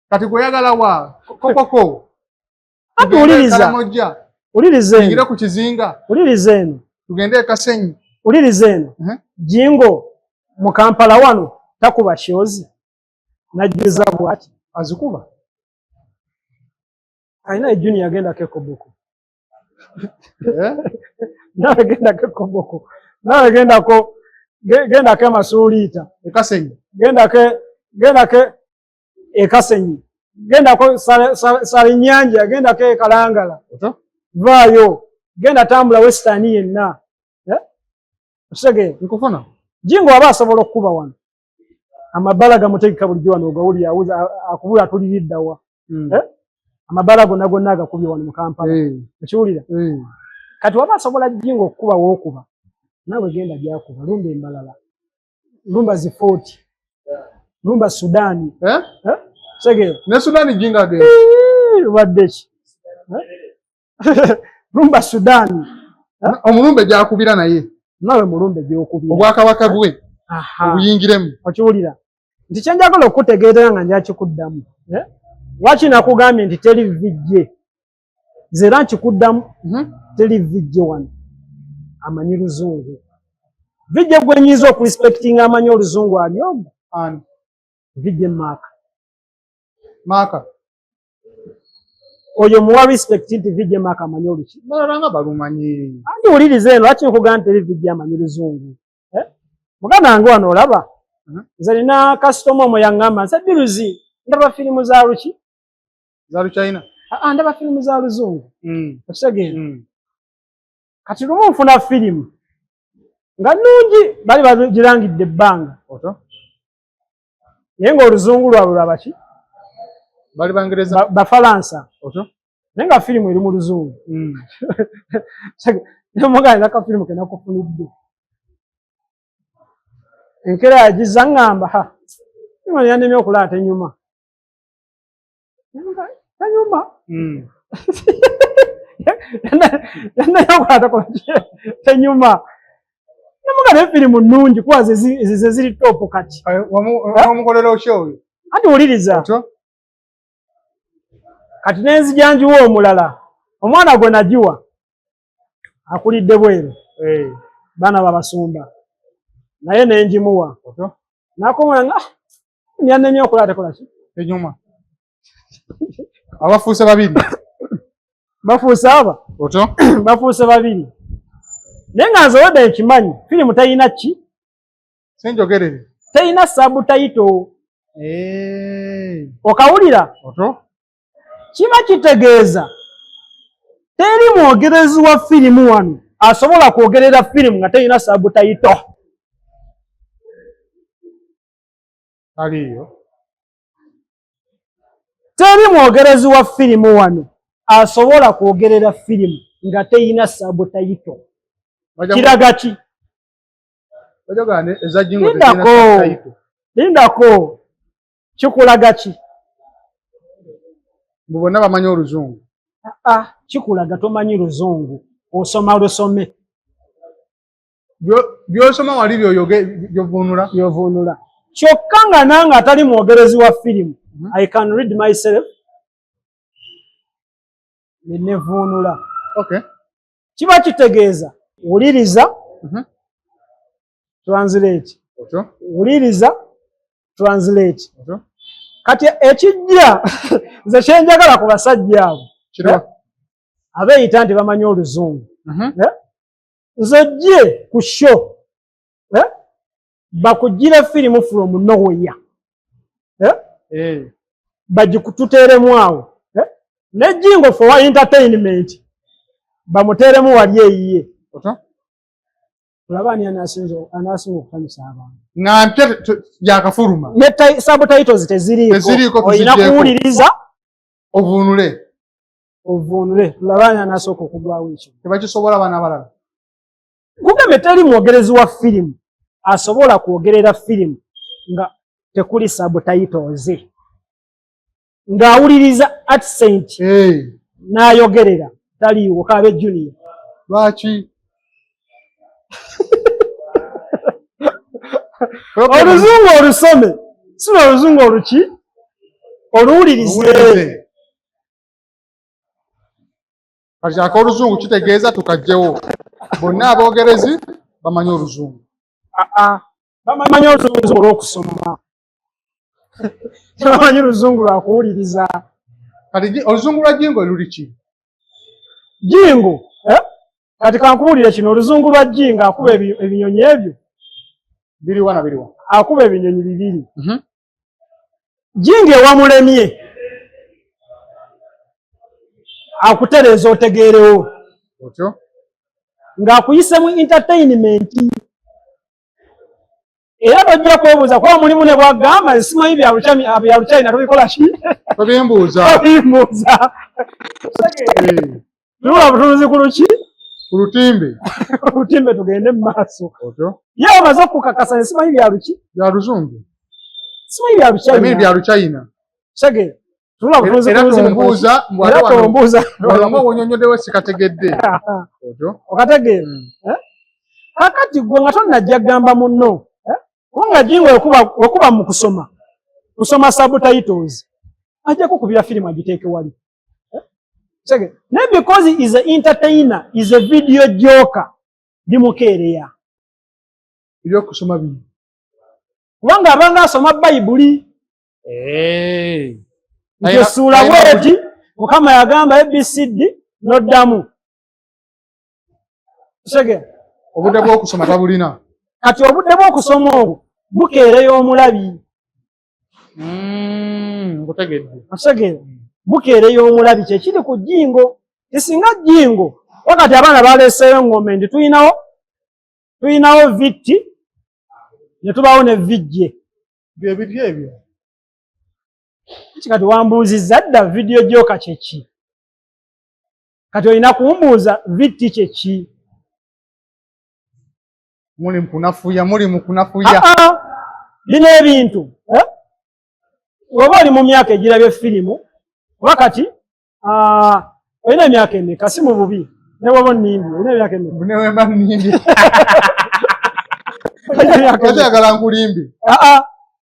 Kati gweyagala wa kokoko. Ate uliriza. Uliriza eno. Ngire ku kizinga. Uliriza eno. Tugende e Kasenyi. Uliriza eno. Jingo mu Kampala wano takuba shozi. Najjuza bwati. Azikuba. Alina Junior agenda Kekoboko. Nawe genda Kekoboko. Nawe genda ke Masuulita. E Kasenyi. Genda ke e Kasenyi. Genda ko Salinyanja, genda ke Kalangala. Vaayo. Genda tambula Western yenna. Osege nkufuna. Jingo aba asobola okuba wano. Amabala gamutegeka bulijjo wano ogawuli yawuza akubula tuliridda wa. Amabala gonna agakubye wano mu Kampala. Ekiwulira. Kati waba asobola Jingo okuba w'okuba. Nawe genda gyakuba lumba embalala. Lumba zi 40. Lumba Sudani. Sege. Ne Sudani Jingo agenda. Wadde ki. Lumba Sudani. Omulumbe gyakubira naye. Nawe mulumbe gy'okubira. Obwakabaka bwe. Obuyingiremu. Okiwulira. Nti kyenjagala okutegeera nga njakikuddamu. Lwaki nakugambye nti teri vijje. Zera nkikuddamu. Teri vijje wano. Amanyi Luzungu. Vijje gwe nyiza okurespectinga amanyi Oluzungu ali ogwo. Ani. Vijje Maaka. Maaka. Oyo muwa respect nti vijje Maaka amanyi Oluki. Balanga balumanyi. Andi wuliriza eno lwaki nkugamba teri vijje amanyi Luzungu. Muganda wange wano olaba. Nze nina kasitoma omwo yaŋŋamba nze Biruzi ndaba firimu za Luki. Za Luchina. Ndaba firimu za Luzungu. Okitegeera. Kati lumu nfuna firimu nga nnungi bali bagirangidde ebbanga. Naye ng'Oluzungu lwabwe lwaba ki? Bali Bangereza. Bafalansa. Nenga firimu eri mu luzungu. Nemuganda ka firimu kena kufunidde. Enkera yagiza ngamba ha. Firimu yanemye okulaata ennyuma. Tanyuma. Yana yakwata kwa tenyuma. Nemuganda firimu nnungi kuba ze ziri top kati. Wamukolera oshowe. Ati wuliriza. Kati nenzijanjuwa omulala. Omwana gwe nagiwa. Akulidde bweru. Bana babasumba. Naye nenjimuwa. Nakomona nga nyanemye okulaata kola ki? Tenyuma. Abafuuse babiri. Bafuuse aba? Oto? Bafuuse babiri. Nenga nzowedde ekimanyi, firimu tayina ki? Senjogerere. Tayina subtitle. Okawulira? Oto? Kiba kitegeeza teri mwogerezi wa firimu wano asobola kwogerera firimu nga tayina subtitle. Aliyo. Teri mwogerezi wa firimu wano asobola kwogerera firimu nga tayina subtitle. Kiraga ki? Bajogane ezajingo Lindako. Kikulaga ki? Mbona bamanyi oluzungu. Kikulaga tomanyi luzungu. Osoma lusome. Byosoma wali byovunula. Byovunula. Kyokka nga nange atali mwogerezi wa firimu. I can read myself. Nevunula. Okay. Kiba kitegeeza wuliriza. Translate. Oto. Wuliriza. Translate. Oto. Kati ekijja nze kyenjagala ku basajja abo. Abeeyita nti bamanyi oluzungu. Nze ojje ku show. Bakugire firimu from nowhere. Bagikututeeremu awo. Ne Jingo for entertainment. Bamuteeremu wali eyiye. Tulaba ani anasinza okukanyusa abantu. Ng'ate yakafuluma. Ne subtitles teziriiko. Olina kuwuliriza. Ovunule. Tulaba ani anasooka okugwawo ekyo. Tebakisobola baana abalala. Kugambye teri mwogerezi wa firimu asobola kwogerera firimu nga tekuli subtitles. Ng'awuliriza accent n'ayogerera taliiwo Kaabe Junior. Lwaki? Oluzungu olusome si oluzungu oluki oluwulirize. Kati oluzungu kitegeeza tukajjewo bonna aboogerezi bamanyi oluzungu. Bamanyi oluzungu olw'okusoma. Bamanyi oluzungu lwa kuwuliriza. Kati oluzungu lwa Jingo luli ki? Jingo kati kankuwulire kino oluzungu lwa Jingo akuba ebinyonyi ebyo. Biriwa. Akuba ebinyonyi bibiri. Jingo ewamulemye akutereeza otegeerewo. Otyo. Ng'akuyise mu entertainment. Era tojja kwebuuza kuba mulimu ne bwagamba simanyi bya Luchina tubikola ki? Tobimbuuza. Tula butunuzi ku luki? Ku lutimbe. Lutimbe tugende mu maaso. Otyo. Ye omaze okukakasa simanyi bya luki? Bya luzungu. Simanyi bya Luchina. Simanyi bya Luchina. Sege. Tula butunuzi ku luki. Mbuuza mbwala tombuuza. Walamu wonyonyoddewo sikategedde. Otyo. Okategeera. Kakati gwe nga tonnajja gamba munno. Kubanga Jingo wekuba mu kusoma subtitles. Ajja kukubira firimu agiteeke wali. Sege. Ne because he is an entertainer, is a video joker. Bimukeereya. Ebyokusoma bino. Kubanga abanga asoma Bayibuli. Ntesuula bweti Mukama yagamba ABCD noddamu. Sege. Obudde bw'okusoma tabulina. Kati obudde bw'okusoma obwo bukeereya omulabi. Ngutegedde. Sege. Bukeereya omulabi kyekiri ku Jingo. Kisinga Jingo. Wakati abaana baleeseeyo engombe ndi tuyinawo vitti ne tubaawo ne vijje. Bye bityo ebyo. Kati wambuuzizza dda video joker kyeki. kati olina kumbuuza vitti kyeki muli mukunafuya bino ebintu oba oli mu myaka egirabye firimu oba kati olina emyaka emeka si mu bubi ne bwoba nnimbi olina emyaka emeka newemba nnimbi okyagala nkulimbi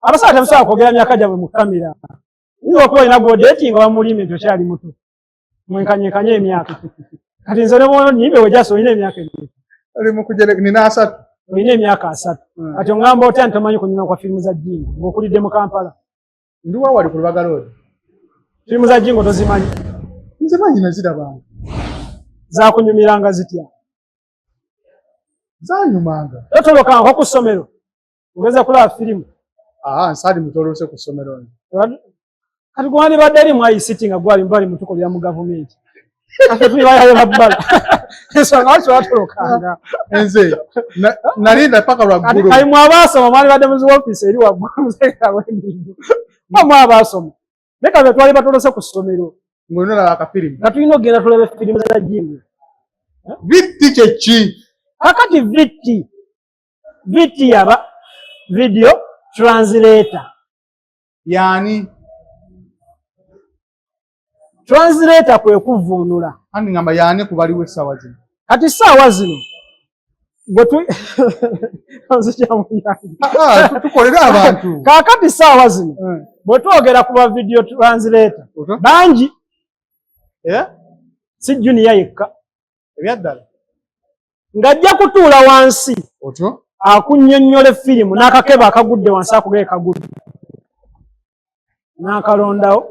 abasawo temusobola kwogera myaka gyabwe mu kamera nyo okuba olina godeti nga bamulimbi nti okyali muto mwenkanyekanye emyaka kati nze ne bwoba nnimbi wejasa olina emyaka emeka oli mukujere nina 3 olina emyaka 3 kati ongamba otya nti tomanyi kunyuma kwa firimu za Jingo ng'okulidde mu Kampala ndi wa wali ku Lubaga Road firimu za Jingo tozimanyi nzimanyi nazirabanga zakunyumiranga zitya zanyumanga totolokanga nko ku ssomero ogeza kulaba firimu nsaali mutolose ku ssomero kati gwandibadde eri mwayi siti nga gwali mbali mutuko bya mu gavumenti kati tulibayayo babbala ensonga lwaki watolokanga nze nalinda paka lwaggulu kati mwabaasoma mwandibadde muzi woofiisi eri waggulu muzeekawendingo mwabaasoma naye kati twali batolose ku ssomero ng'onolaba akafirimu nga tulina okugenda tulaba firimu za Jingo vitti kyeki kakati vitti yaba video translator yani translator kwe kuvuunula andi ngamba yani kubaliwo essaawa zino kati ssaawa zino tukolera abantu kakati ssaawa zino bwe twogera ku ba video translator bangi si junior yekka ebyaddala ng'ajja kutuula wansi akunnyonnyola firimu n'akakeba akagudde wansi akugee kagudde n'akalondawo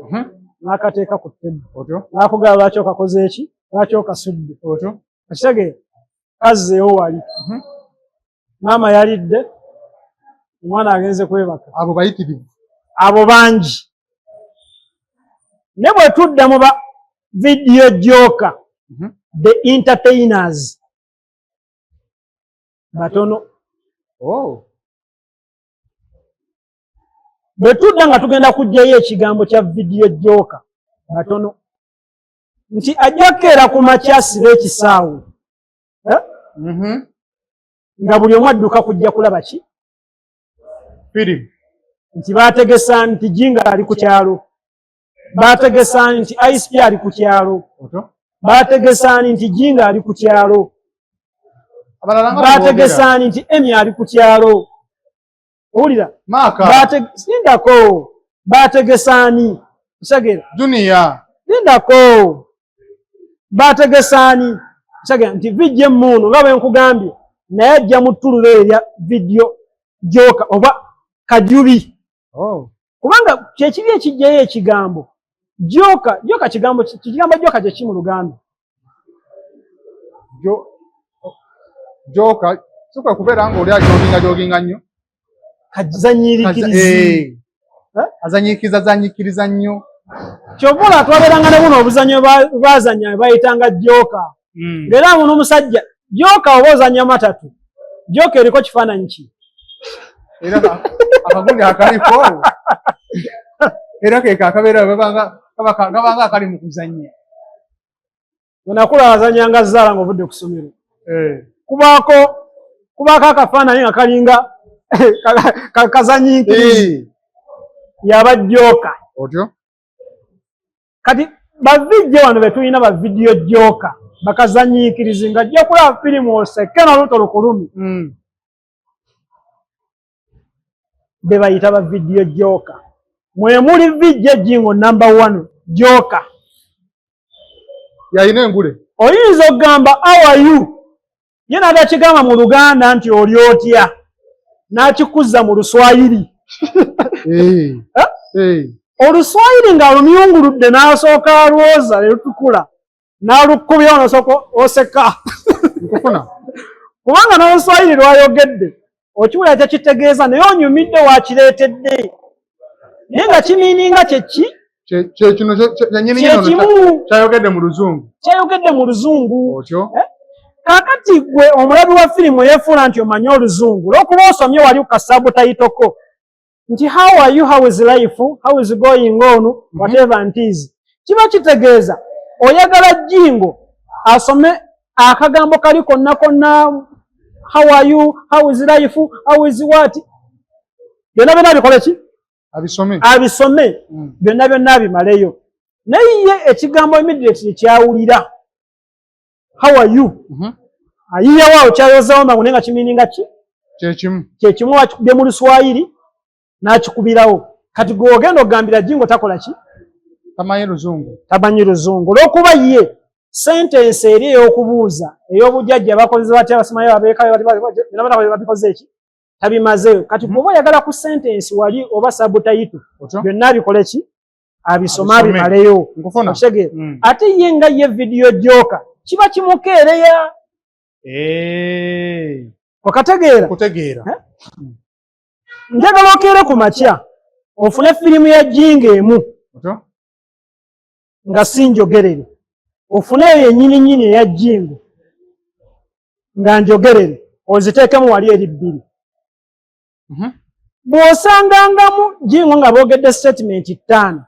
n'akateeka ku ttebbe n'akugaba lwaki okakoze eki lwaki okasudde akitegeera kazzeewo wali maama yalidde omwana agenze kwebaka abo bayitirivu abo bangi ne bwe tudda mu ba video joker the entertainers batono bwe tudda nga tugenda kuggyayo ekigambo kya video joker batono nti ajja kukeera ku makya asiba ekisaawe nga buli omu adduka kujja kulaba ki firimu nti baategesa nti Jingo ali ku kyalo baategesa nti ISP ali ku kyalo baategesa nti Jingo ali ku kyalo baategesa nti Emmy ali ku kyalo owulira lindako baategesa ni kisagera Junior lindako baategesa ni kisagera nti vijje mmuno nga bwe nkugambye naye ajja mu ttulula erya video joker oba kajubi kubanga kyekibi ekijjayo ekigambo joker kigambo joker kye ki mu Luganda joker sokwe kubeera nga oli joginga nnyo kazanyirikirizi azanyikiriza nnyo kyovula twabeeranga ne buno obuzannyo bazanya bayitanga joker ng'era muno omusajja joker oba ozanya matatu joker eriko kifaananyi ki era akagundi akaliko era keka akabeera gabanga akali mu kuzannya onakula azanyanga zaala ng'ovudde ku ssomero kubaako akafaananyi nga kalinga kazanyiikirizi yaba joker otyo kati bavijje wano be tulina ba video joker bakazanyiikirizi nga ajja kulaba firimu oseke n'oluto lukulumi be bayita ba video joker mwe muli vijje Jingo #1 joker yalina engule oyinza okugamba how are you ye n'atakigamba mu Luganda nti oli otya n'akikuzza mu Luswayiri Oluswayiri nga lumyunguludde n'asooka alwoza ne lutukula n'alukubya onosooka oseka kubanga n'Oluswayiri lwayogedde okiwulira tekitegeeza naye onyumidde wakireetedde naye nga kimiininga kyeki kyekino kyayogedde mu Luzungu kyayogedde mu Luzungu otyo kaakati gwe omulabi wa firimu yeefuula nti omanyi Oluzungu lw'okuba osomye wali ku kasabutayitoko nti how are you, how is life, how is going on, whatever it is kiba kitegeeza oyagala Jingo asome akagambo kali konna how are you, how is life, how is what, byonna bikole ki abisome byonna bimaleyo. Naye ekigambo immediately kyawulira how are you ayiyawo kyayozawo mangu nenga kimininga ki kyekimu wakikubye mu Luswayiri n'akikubirawo. Kati gwe ogenda okugambira Jingo takola ki? Tamanyi Luzungu. Olw'okuba ye sentence eri ey'okubuuza ey'obujjajja bakoze batya abasimayo abeekayo babikoze eki tabimazeyo. Kati kuba oyagala ku sentence wali oba subtitle byonna bikole ki? Abisoma bimaleyo. Okitegeera? Ate ye nga ye video joka kiba kimukeereya. Okategeera? Njagala okeere ku makya ofune firimu ya Jingo emu nga si njogerere, ofune eyo yennyini eya Jingo nga njogerere, oziteekemu wali eri bbiri. Bw'osangangamu Jingo nga boogedde statement 5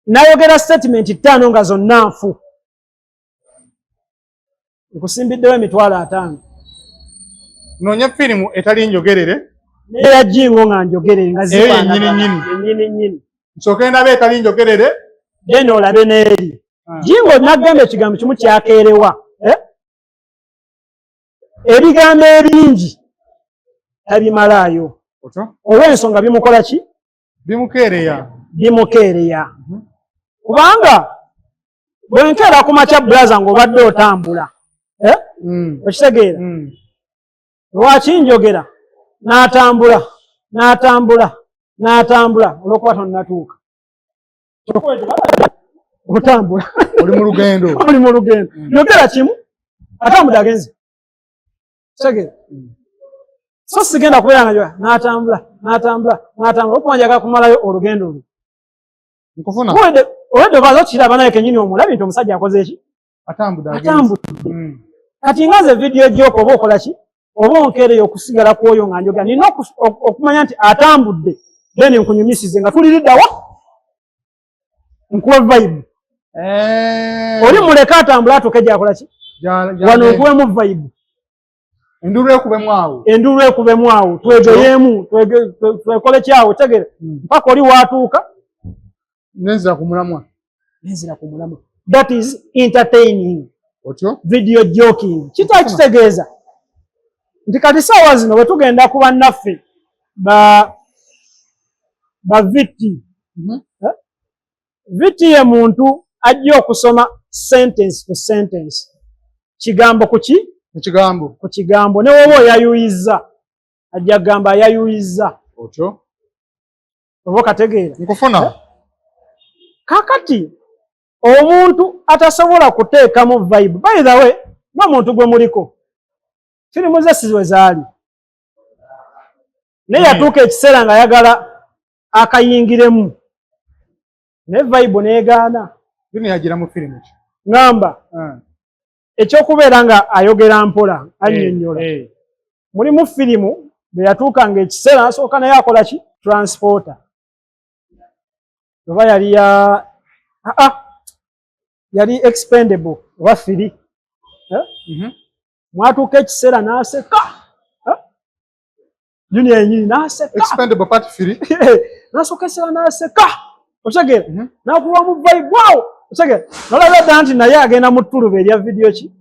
n'ayogera statement 5 nga zonna nfu, nkusimbiddewo emitwalo 5. Noonya firimu etali njogerere neya Jingo nga njogerere nga yennyini nsooke ndabe etali njogerere then olabe n'eri. Jingo nagamba ekigambo kimu kyakeerewa, ebigambo ebingi tabimalaayo olw'ensonga bimukola ki? Bimukeereya. Kubanga bwenkeera ku makya bulaza ng'obadde otambula, okitegeera? Lwaki njogera n'atambula olw'okuba tonnatuuka otambula oli mu lugendo njogera kimu atambudde agenze, kitegeera? So sigenda kubeera nga n'atambula okuba njagala kumalayo olugendo olwo. Owedde okwaza okiraba naye kennyini omulabi nti omusajja akoze eki? Atambudde. Kati nga nze vidiyo gy'oka oba okola ki? Oba onkeereyo okusigala kwoyo nga njogera nina okumanya nti atambudde then nkunyumisize nga tuliriddawa nkuwe vibe. Oli muleka atambula atuuke gy'akola ki? Wano nkuwemu vibe. Endulu ekubemu awo twegeyeemu twekole kyawo, tegeera mpaka oli watuuka nenzira ku mulamwa. That is entertaining. Video joking. Kitegeeza nti kati ssaawa zino bwe tugenda ku bannaffe ba viti. Viti ye muntu ajja okusoma sentence to sentence, kigambo ku kigambo, ne woba oyayuyizza ajja kugamba ayayuyizza. Oba okategeera? Kakati omuntu atasobola kuteekamu vibe, by the way n'omuntu gwe muliko firimu ze si we zaali, naye yatuuka ekiseera ng'ayagala akayingiremu ne vibe neegaana. Ngamba ekyokubeera nga ayogera mpola annyonnyola. Mulimu firimu bwe yatuuka ng'ekiseera asooka naye akola ki? Transporter. Oba yali expendable oba firi. Mwatuuka ekiseera n'aseka. Junior yennyini n'aseka. Expendable part firi. N'asooka ekiseera n'aseka. Otegeera? N'akubamu vibe wow. Otegeera? N'olaba dda nti naye agenda mu ttuluba erya vidiyo ki?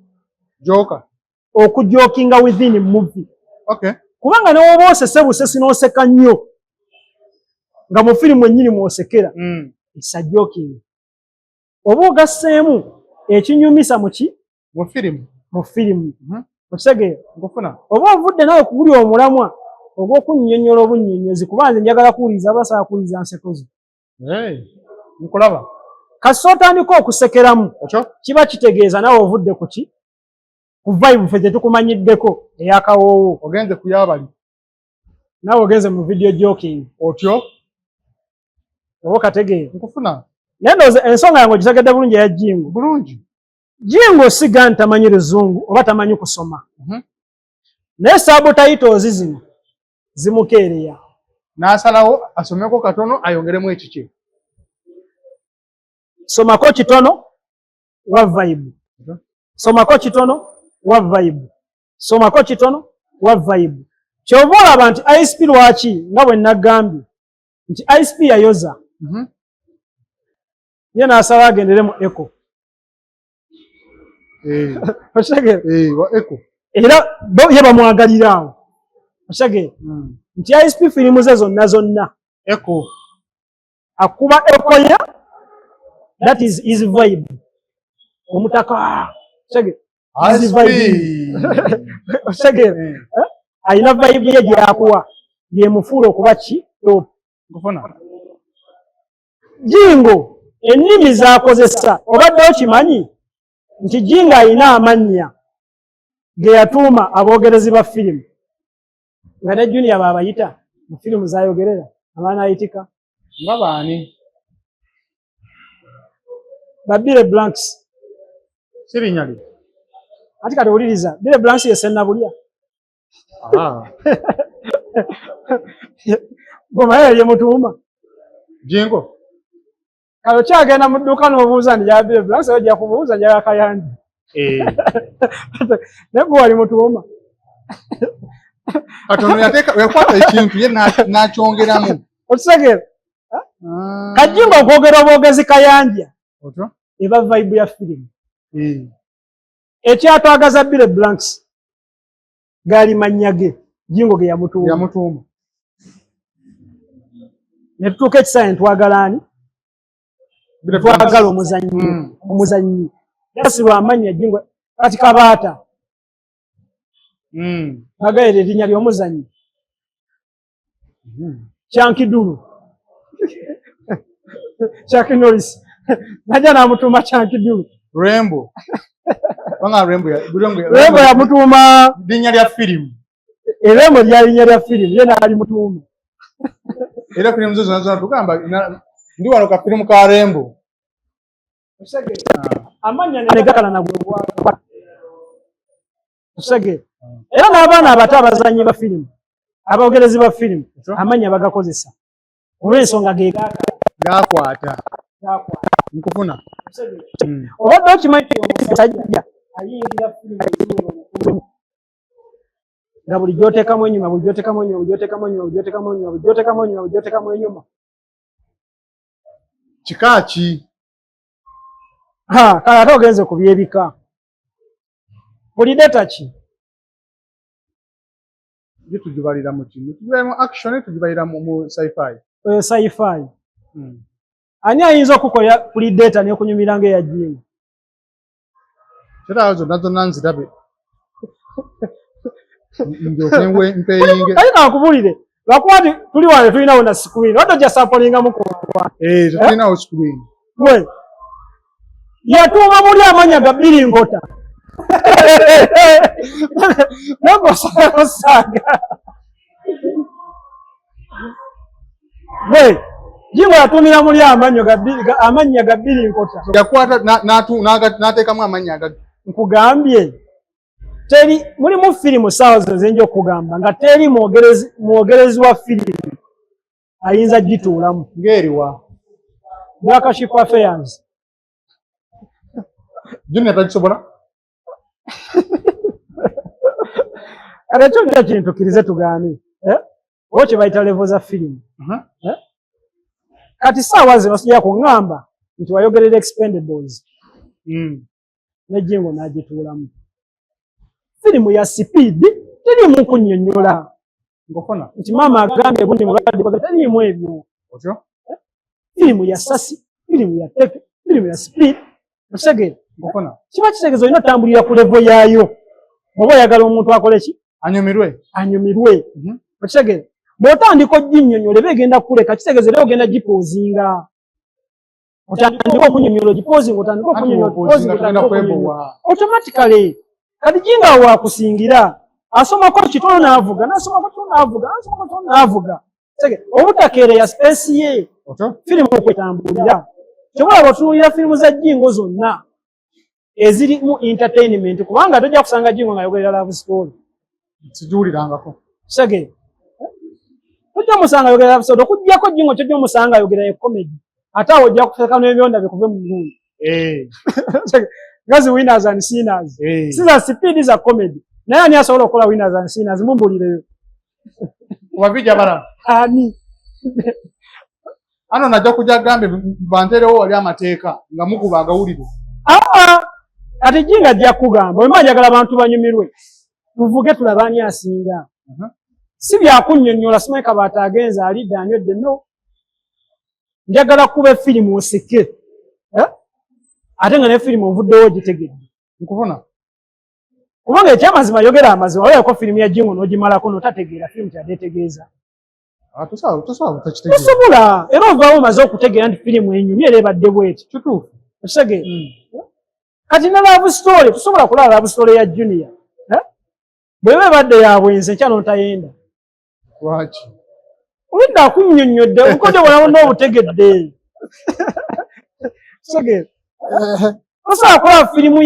Okujokinga within movie. Kubanga ne woba osese busesi n'oseka nnyo nga mu firimu ennyini mw'osekera, it's a joking. Oba ogasseemu ekinyumisa mu firimu. Okitegeera? Oba ovudde nawe ku guli omulamwa ogw'okunnyonnyola obunnyonnyozi, kuba nze njagala kuwuliriza abasaala kuwuliriza nsekozi. Nkulaba. Kasi otandika okusekeramu kiba kitegeeza nawe ovudde ku ki? Ku vibe ffe tetukumanyiddeko ey'akawoowo. Ogenze ku y'abali. Nawe ogenze mu video joking. Oba okategeera? Naye ndowooza ensonga yange ogitegedde bulungi eya Jingo. Jingo siga nti tamanyi Luzungu oba tamanyi kusoma. Naye subtitles zino zimukeereya. N'asalawo asomeko katono ayongeremu ekiki. Somako kitono wa vibe. Somako kitono wa vibe. Somako kitono wa vibe. Kyovola abantu ISP lwaki nga bwe nagambye nti ISP yayoza. Yena asaba agendere mu echo. Wa echo. Era bo yeba mwagalira awo. Oshage. Nti ISP filimu ze zonna Echo. Akuba echo ya that is his vibe. Omutaka. Oshage. His vibe. Oshage. Aina vibe ye gyakuwa. Ye mufulo okuba ki top. Ngofona. Jingo ennimi z'akozesa obadde okimanyi nti Jingo ayina amannya ge yatuuma aboogerezi ba firimu nga ne Junior baabayita mu firimu z'ayogerera abaana ayitika nga baani Babile Blanks sirinyali ati kati owuliriza Bile Blanks ye Sennabulya goma ye mutuuma Jingo kalo kyagenda mu dduuka n'obuuza nti ya Bile Blanks ojja kubuuza nja Kayandi naye gwe wali mutuuma katono yakwata ekintu ye n'akyongeramu okitegera Kajingo okwogera obwogezi Kayanja eba vibe ya firimu ekyatwagaza Bile Blanks gaali mannya ge Jingo ge yamutuuma ne tutuuka ekisaanye twagala ani twagala omuzannyi yasibwa amannya Jingo kati Kabaata agayira erinnya ly'omuzannyi Kyankidulu Chucky Norris najja n'amutuuma Kyankidulu Rembo Rembo yamutuuma linnya lya firimu Rembo lyali linnya lya firimu ye n'ali mutuuma era firimu zo zonna tugamba ndi wano ka firimu ka Rembo amannya ne gakala nagwe Osage era n'abaana abato abazannyi ba firimu aboogerezi ba firimu amannya bagakozesa olw'ensonga ge gakwata nkufuna obadde okimanyi omusajja ayingira firimu nga buli gy'oteekamu enyuma buli gy'oteekamu enyuma buli gy'oteekamu enyuma buli gy'oteekamu enyuma buli gy'oteekamu enyuma buli gy'oteekamu enyuma kika ki kale ate ogenze ku byebika buli data ki tugibalira mu kimu tugibalira mu action tugibalira mu sci-fi sci-fi ani ayinza okukola kuli data n'ekunyumira ng'eya Jingo kera zonna zonna nzirabe njokenwe mpeyinge kale nakubulire lwakuba tuli wano tulinawo na screen wadde ojja sapolingamu kuwa tulinawo screen we yatuuma muli amannya ga Biringota nagosaaga we Jingo yatuumira muli amannya ga Biringota yakwata n'ateekamu amannya agage nkugambye teri mulimu firimu saawa zenja okugamba nga teri mwogerezi wa firimu ayinza gituulamu ng'eriwa Blackship Affairs Junior takisobola kale ekyo kyo kintu tukirize tugaane oba kye bayita levo za firimu kati saawa zino sijja kuŋŋamba nti wayogerera Expendables ne Jingo n'agituulamu firimu ya sipiidi teriimu kunnyonnyola ngofona nti maama agambye gundi mulwadde teriimu ebyo firimu ya sasi firimu ya teke firimu ya sipiidi osegere ngofona kiba kitegeeza olina otambulira ku levo yaayo oba oyagala omuntu akole ki anyumirwe osegere bw'otandika oginnyonnyola eba egenda kuleka kitegeeza era ogenda gipoozinga otandika okunnyonnyola ogipoozinga otandika okunnyonnyola automatically kati Jingo awo akusingira asomako kitono n'avuga n'asomako kitono n'avuga n'asomako kitono n'avuga obutakeereya space ye firimu okwetambulira kyobola bw'otunuulira firimu za Jingo zonna eziri mu entertainment kubanga tojja kusanga Jingo ng'ayogerera love story sijuwulirangako sege tojja musanga ayogerera love story okuggyako Jingo tojja omusanga ayogerera comedy ate awo ojja kuteeka n'ebyonda bikuve mu nnungi Gazi winners and sinners. Siza speed za comedy. Naye ani asobola okukola winners and sinners mumbulireyo. Wabija bara. Ani. Ano najja kujja gambe banterewo wali amateeka nga mukuba agawulire. Ati jinga ajja kugamba bwe manjagala abantu banyumirwe. Tuvuge tulabani asinga. Si byakunnyonnyola Simeka bataagenza alidde anywedde no. Njagala kuba firimu oseke. Ate nga ne firimu ovuddewo gitegedde. Nkufuna. Kubanga ekyamazima yogera amazima olayako firimu ya Jingo n'ogimalako n'otategeera firimu kyaddeetegeeza. Tosobola era ovaawo omaze okutegeera nti firimu enyumye era ebadde bweti. Kituufu. Okitegeera. Kati ne love story tusobola kulaba love story ya Junior. Bweba ebadde ya bwenzi enkya n'otayenda. Lwaki? Olidde akunnyonnyodde obukodyo bwona n'obutegedde. Okitegeera. Osobola kulaba firimu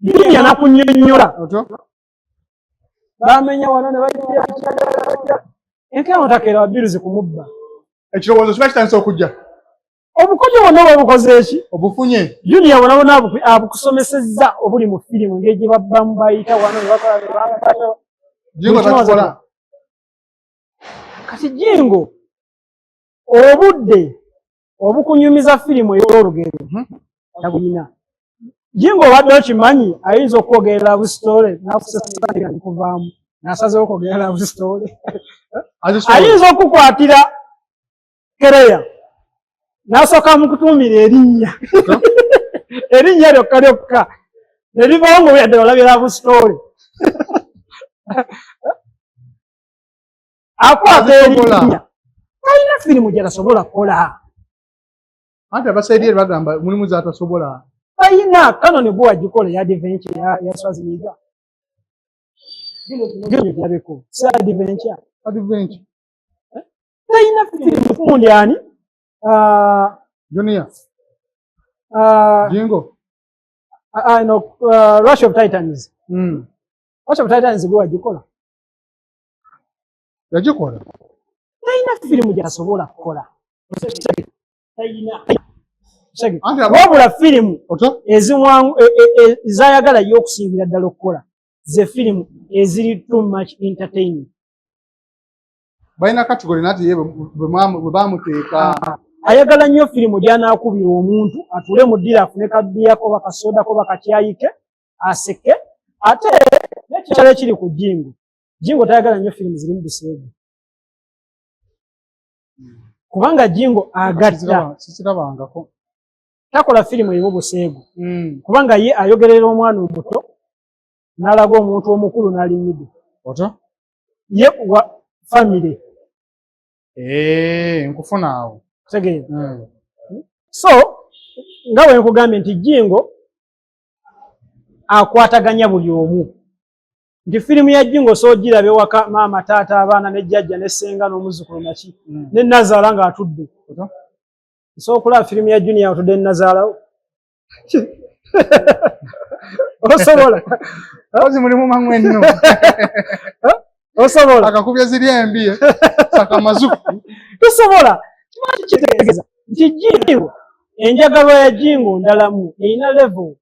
Junior n'akunnyonnyola. Bamenya wano ne bajja enkya n'otakeera wabiruzi kumubba. Ekirowoozo kiba kitandise okujja. Obukodyo bwonna bwebukoze eki? Obufunye. Junior bwona abukusomesezza obuli mu firimu engeri gye babbamu bayita wano ne bakola ne bamukata. Jingo takola. Kati Jingo obudde obukunyumiza firimu ey'olugero tabulina. Jingo obadde okimanyi ayinza okwogerera love story n'akusesa kuvaamu n'asazeewo okwogerera love story. Ayinza okukwatira kereya n'asooka mu kutuumira erinnya. Erinnya lyokka ne livaawo ng'oyadde olabye love story. Akwata erinnya talina firimu gy'atasobola kukola. Anti abasaidiyeri bagamba mulimu z'atasobola. Talina Canon bwe wagikola ya adventure ya Swaziland. Gino gyabeko sa adventure. Talina firimu kundi ani? Junior. Jingo. No, Rush of Titans. Rush of Titans bwe wagikola. Yagikola. Talina firimu gy'asobola kukola. Talina. Wabula firimu ezayagala y'okusingira ddala okukola ze firimu eziri too much entertaining. Balina kategori nati bwe bamuteeka. Ayagala nnyo firimu gy'anaakubira omuntu atule mu ddira afune kabbiyako bakasoodako bakakyayike aseke ate n'ekikyalo ekiri ku Jingo. Jingo tayagala nnyo firimu zirimu buseegu. Kubanga Jingo agatta. Sisirabangako. Takola firimu erimu buseegu. Kubanga ye ayogerera omwana omuto n'alaga omuntu omukulu n'alinyidde. Ye wa family. Nkufuna awo. Tegeera. So nga bwe nkugambye nti Jingo akwataganya buli omu. Nti firimu ya Jingo soogirabe waka maama taata abaana ne jjajja ne ssenga n'omuzzukulu naki ne Nazaala ng'atudde. So okulaba firimu ya Junior atudde ne Nazaalawo. Osobola. Ozi mulimu mangwe enno. Osobola. Akakubye ziri embi sakamazuku. Tosobola. Kimanyi kitegeeza nti Jingo enjagalwa ya Jingo ndalamu erina level.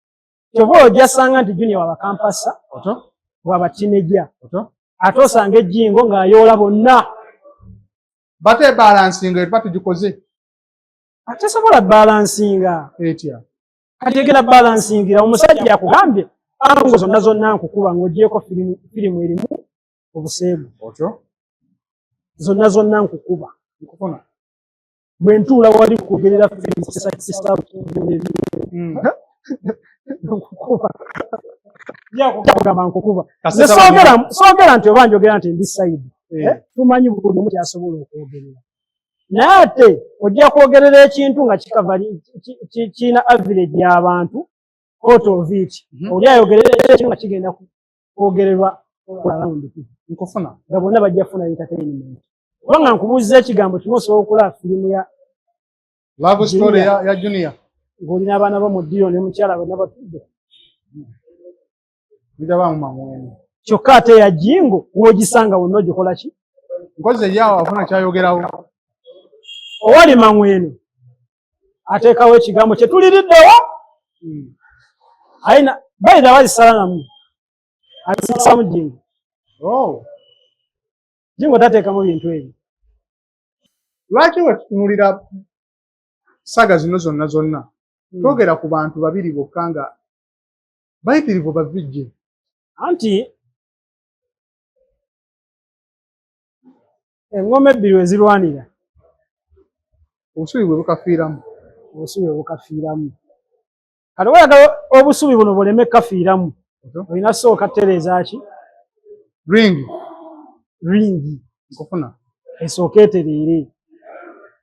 Kyova ojja sanga nti Junior wabakampasa. Waba teenager. Ate osanga Jingo ng'ayoola bonna. Bate balancing eripa tugikoze. Atasobola balansinga. Etya. Kati egenda balansingira omusajja akugambye ango zonna nkukuba ng'ogyeko firimu erimu obuseegu. Zonna nkukuba. Nkufuna. Bwe ntuula wali kugerera firimu kisa nkukuba. Yakugamba nkukuba. Soogera nti oba njogera nti ndi side. Tumanyi buli omu kyasobola okwogerera. Naye ate ojja kwogerera ekintu nga kina average y'abantu quarter of it. Oli ayogerera ekintu nga kigenda kwogererwa around it. Nkufuna. Nga bonna bajja kufuna entertainment. Kubanga nkubuuziza ekigambo kimu osobola okulaba firimu ya love story ya Junior. Ng'olina abaana bo mu ddiro ne mukyala bonna batudde. Bidabamu mangwene. Kyokka ate ya Jingo w'ogisanga wonna ogikola ki? Nkoze yawo afuna kyayogerawo. owali Mangweno ateekawo ekigambo kye tuliriddewo ayina bayita bazisala namu azisamu Jingo. Jingo tateekamu bintu ebyo. Lwaki wetutunulira saga zino zonna twogera ku bantu babiri bokka nga bayitirivu bavijje anti engoma ebbiri wezirwanira obusubi bwe bukafiiramu kati oyagala obusubi buno buleme kafiiramu olina sooka tereeza ki ringi nkufuna esooka etereere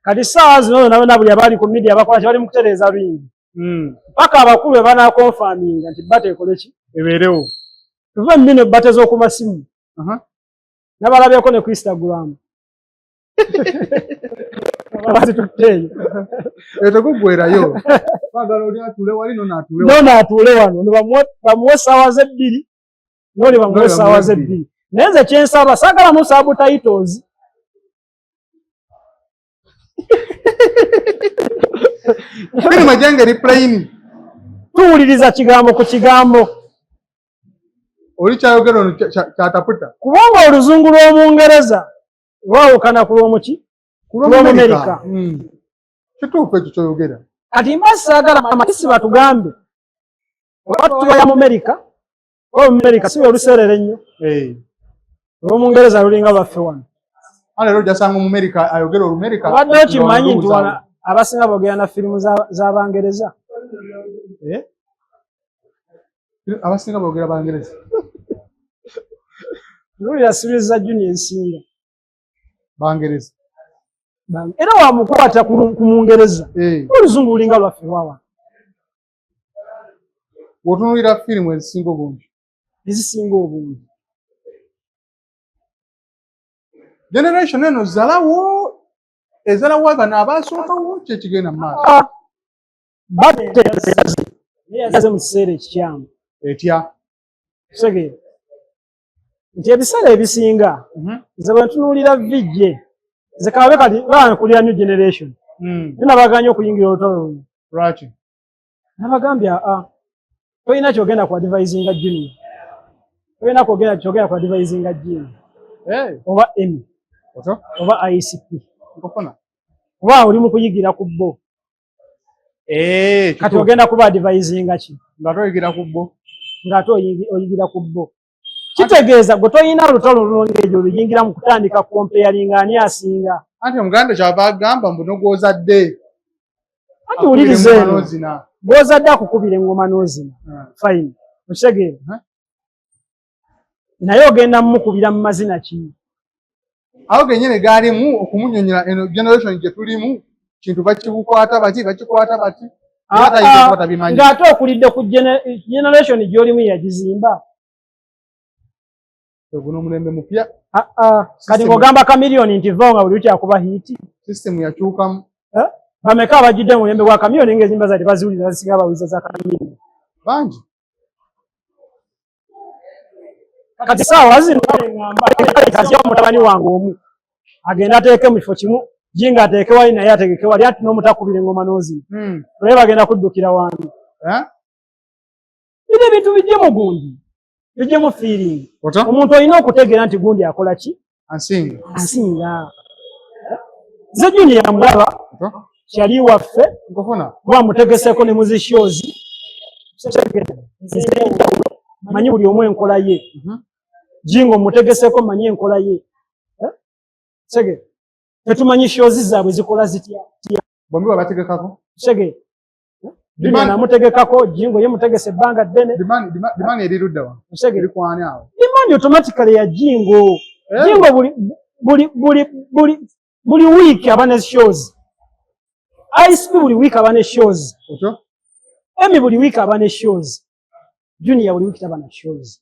kati saawa zino zonna buli abali ku media bakola ki bali mu kutereeza ringi paka abakulu be banaakonfaminga nti bata ekole ki ebeerewo tuve mmino bate z'oku masimu nabalabyeko ne ku Instagram bazitutteeyo teguggwerayo bagala oli atuule wali nonaatuule wano bamuwe essaawa ze2 noli bamuwe essaawa ze2 naye nze kyensaba saagalamu sabutitles biri majanga eri plain tuwuliriza kigambo ku kigambo oli kyayogera ono kyataputa kubanga oluzungu lw'omungereza lwawukana ku lw'omuki lw'omumerika kituufu ekyo kyoyogera kati mba saagala amatisi batugambe oba tubaya mu Amerika oba mu Amerika si bwe luseerera ennyo olw'omungereza lulinga lwaffe wano leero ojasanga mu Amerika ayogera Olumerika obadde okimanyi nti wano abasinga boogera na firimu z'Abangereza abasinga boogera Bangereza lulira series za Junior ensinga Bangereza era wamukwata ku Mungereza oluzungu lulinga lwaffe wawa bw'otunuulira firimu ezisinga obungi generation eno ezalawo bano abasookawo kyekigenda mu maaso yaze mu kiseera ekikyamu etya tegeera nti ebiseera ebisinga nze bwe ntunuulira vijje nze kabe kati bakulira new generation nabaganya okuyingira olutalo luno lwaki nabagambye tolina kyogenda ku advisinga Junior tolina kyogenda ku advisinga Junior oba Emmy oba ICP oba oli mu kuyigira ku bo kati ogenda kuba advisinga ki nga toyigira ku bo ng'ate oyigira ku bo kitegeeza gwe toyina lutalo lulongeejo oluyingira mu kutandika comparinga ani asinga anti omuganda kyaba agamba mbu nogwozadde anti wuliriza eno gwozadde akukubira engoma n'ozina fine okitegeera naye ogenda mumukubira mu mazina ki awo genyine gaalimu okumunyonyola eno generation gye tulimu kintu bakikwata bati ng'ate okulidde ku generation gy'olimu yagizimba guno omulembe mupya kati ng'ogamba kamiliyoni nti vao nga buli lukyakuba hiiti system yakyukamu bameka abajjudde mu mulembe gwa kamiliyoni ng'ezimba zati baziwulira zisinga bawiza za kamiliyoni bangi kati saawa zino kati mutabani wange omu agenda ateeke mu kifo kimu Jinga ateeke wali naye ategeke wali ati n'omutakubira engoma n'ozina naye bagenda kuddukira wange bino ebintu bijje mu gundi bijje mu feeling omuntu olina okutegeera nti gundi akola ki ansinga ze Junior yamulaba kyali waffe bamutegeseko ne muzishozi manyi buli omu enkola ye Jingo mutegeseko manyi enkola ye tetumanyi shozi zaabwe zikola zitya bombi babategekako Junior namutegekako Jingo ye mutegese ebbanga ddene dimani erirudda wa erikwani awo dimani automatically ya Jingo buli week aba ne shows ISP buli week aba ne shows Emmy buli week aba ne shows Junior buli week aba na shows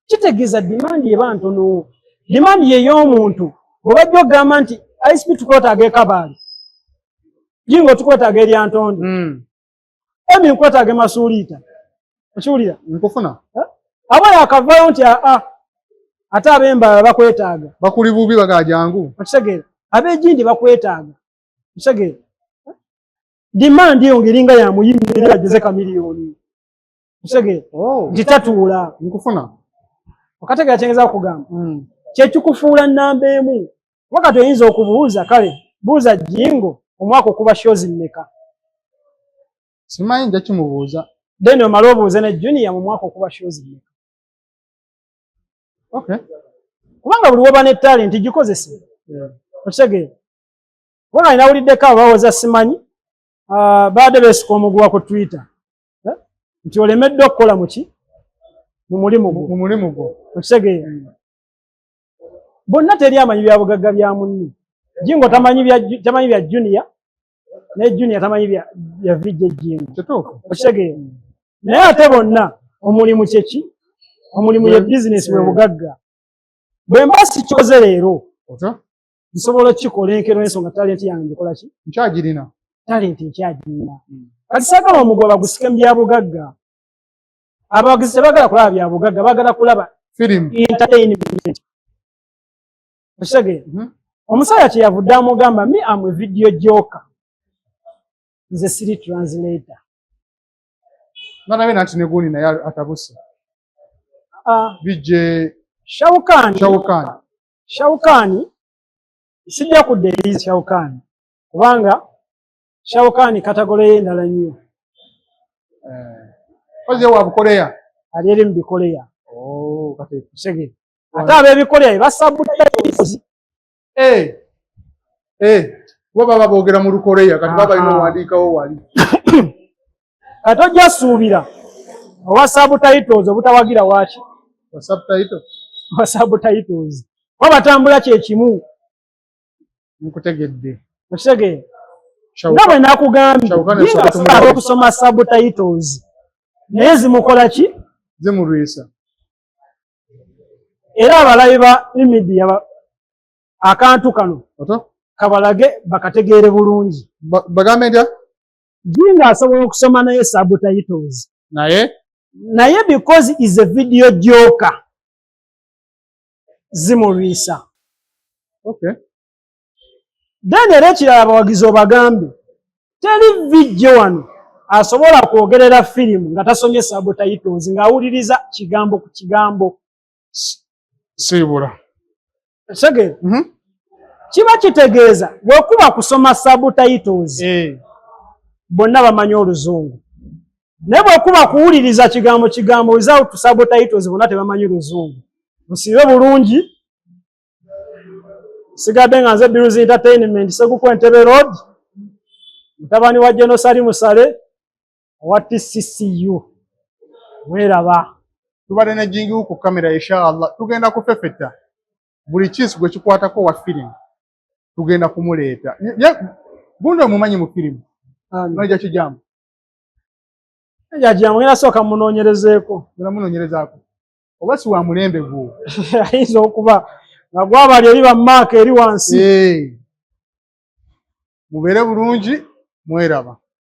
kitegeeza demand eba ntono demand ye y'omuntu bwe bajja ogamba nti ISP tukwetaaga ekabaali Jingo tukwetaaga eryantondo Emmy nkwetaaga emasuuliita okiwulira nkufuna aba yakavaayo nti ate ab'Embala bakwetaaga. Bakuli bubi bagajangu. Okitegeera. Ab'Egindi bakwetaaga. Okitegeera. Demand yongeringa ya muyimirira ageze ka miliyoni. Okitegeera. Nditatuula. Nkufuna. Okategeera kyengeza okugamba. Kye kikufuula nnamba emu. Wakati oyinza okubuuza kale buuza Jingo omwaka okuba shows mmeka. Simanyi nja kimubuuza. Then omala obuuze ne Junior mu mwaka okuba shows mmeka. Okay. Kubanga buli woba ne talent gikozese. Okitegeera. Kubanga inawuliddeko abawoza simanyi baade beesika omuguwa ku Twitter. Nti olemedde okukola muki? Mu mulimu gwo. Okitegeera. Bonna teri amanyi bya bugagga bya munni. Jingo tamanyi bya Junior, ne Junior tamanyi bya VJ Jingo. Kituufu. Okitegeera. Naye ate bonna omulimu kyeki? Omulimu ye business bwe bugagga. Bwe mba sikyoze leero. Nsobola okukikola enkero ensonga talent yange ngikola ki? Nkyagirina. Talent nkyagirina. Kati saagala omugwa bagusike mu bya bugagga. Abawagizi tebagala kulaba bya bugagga, bagala kulaba film entertainment. Okitegeera. Omusajja kye yavudde amugamba me am a video joker. Nze siri translator. Nanabe nati neguni naye atabuse. Bije Shawukani sijja kudde Shawukani kubanga Shawukani katagole yendala nnyo. Oze wa Bukoleya ali eri mu Bikoleya. Kate Segere. Ate ab'Ebikoleya basabutayizi. Bo baba boogera mu Lukoleya kati baba ino wandiikawo wali. Kati ojja suubira owa subtitles obutawagira waki? Wa subtitles. Wabatambula kye kimu. Nkutegedde. Okitegeera. Nga bwe nakugambye nga okusoma subtitles naye zimukola ki? Zimulwisa. Era abalabi ba media akantu kano kabalage bakategeere bulungi. Bagambe ndya? Jinga asobola okusoma naye subtitles. Naye because is a video joker. Zimulwisa. Okay. Then era ekirala abawagizi obagambe teri video wano asobola kwogerera firimu nga tasomye subtitles ng'awuliriza kigambo ku kigambo. Sibula. Segere. Kiba kitegeeza bw'okuba kusoma subtitles bonna bamanyi Oluzungu. Naye bw'okuba kuwuliriza kigambo without subtitles bonna tebamanyi Luzungu. Musibe bulungi. Sigadde nga nze Bills Entertainment Seguku Entebbe Road. Mutabani wa Genosari Musale wa TCCU. Mweraba. Tubadde ne Jingi ku kamera inshallah. Tugenda kufefeta. Buli kintu gwe kikwatako wa film. Tugenda kumuleeta. Buno mumanyi mu film. Naija kijamu. Naija era soka munoonyerezeeko. Munoonyerezaako. Oba si wa mulembe gwo. Ayinza okuba nga gwabali eri bammaaka eri wansi. Mubeere bulungi mweraba.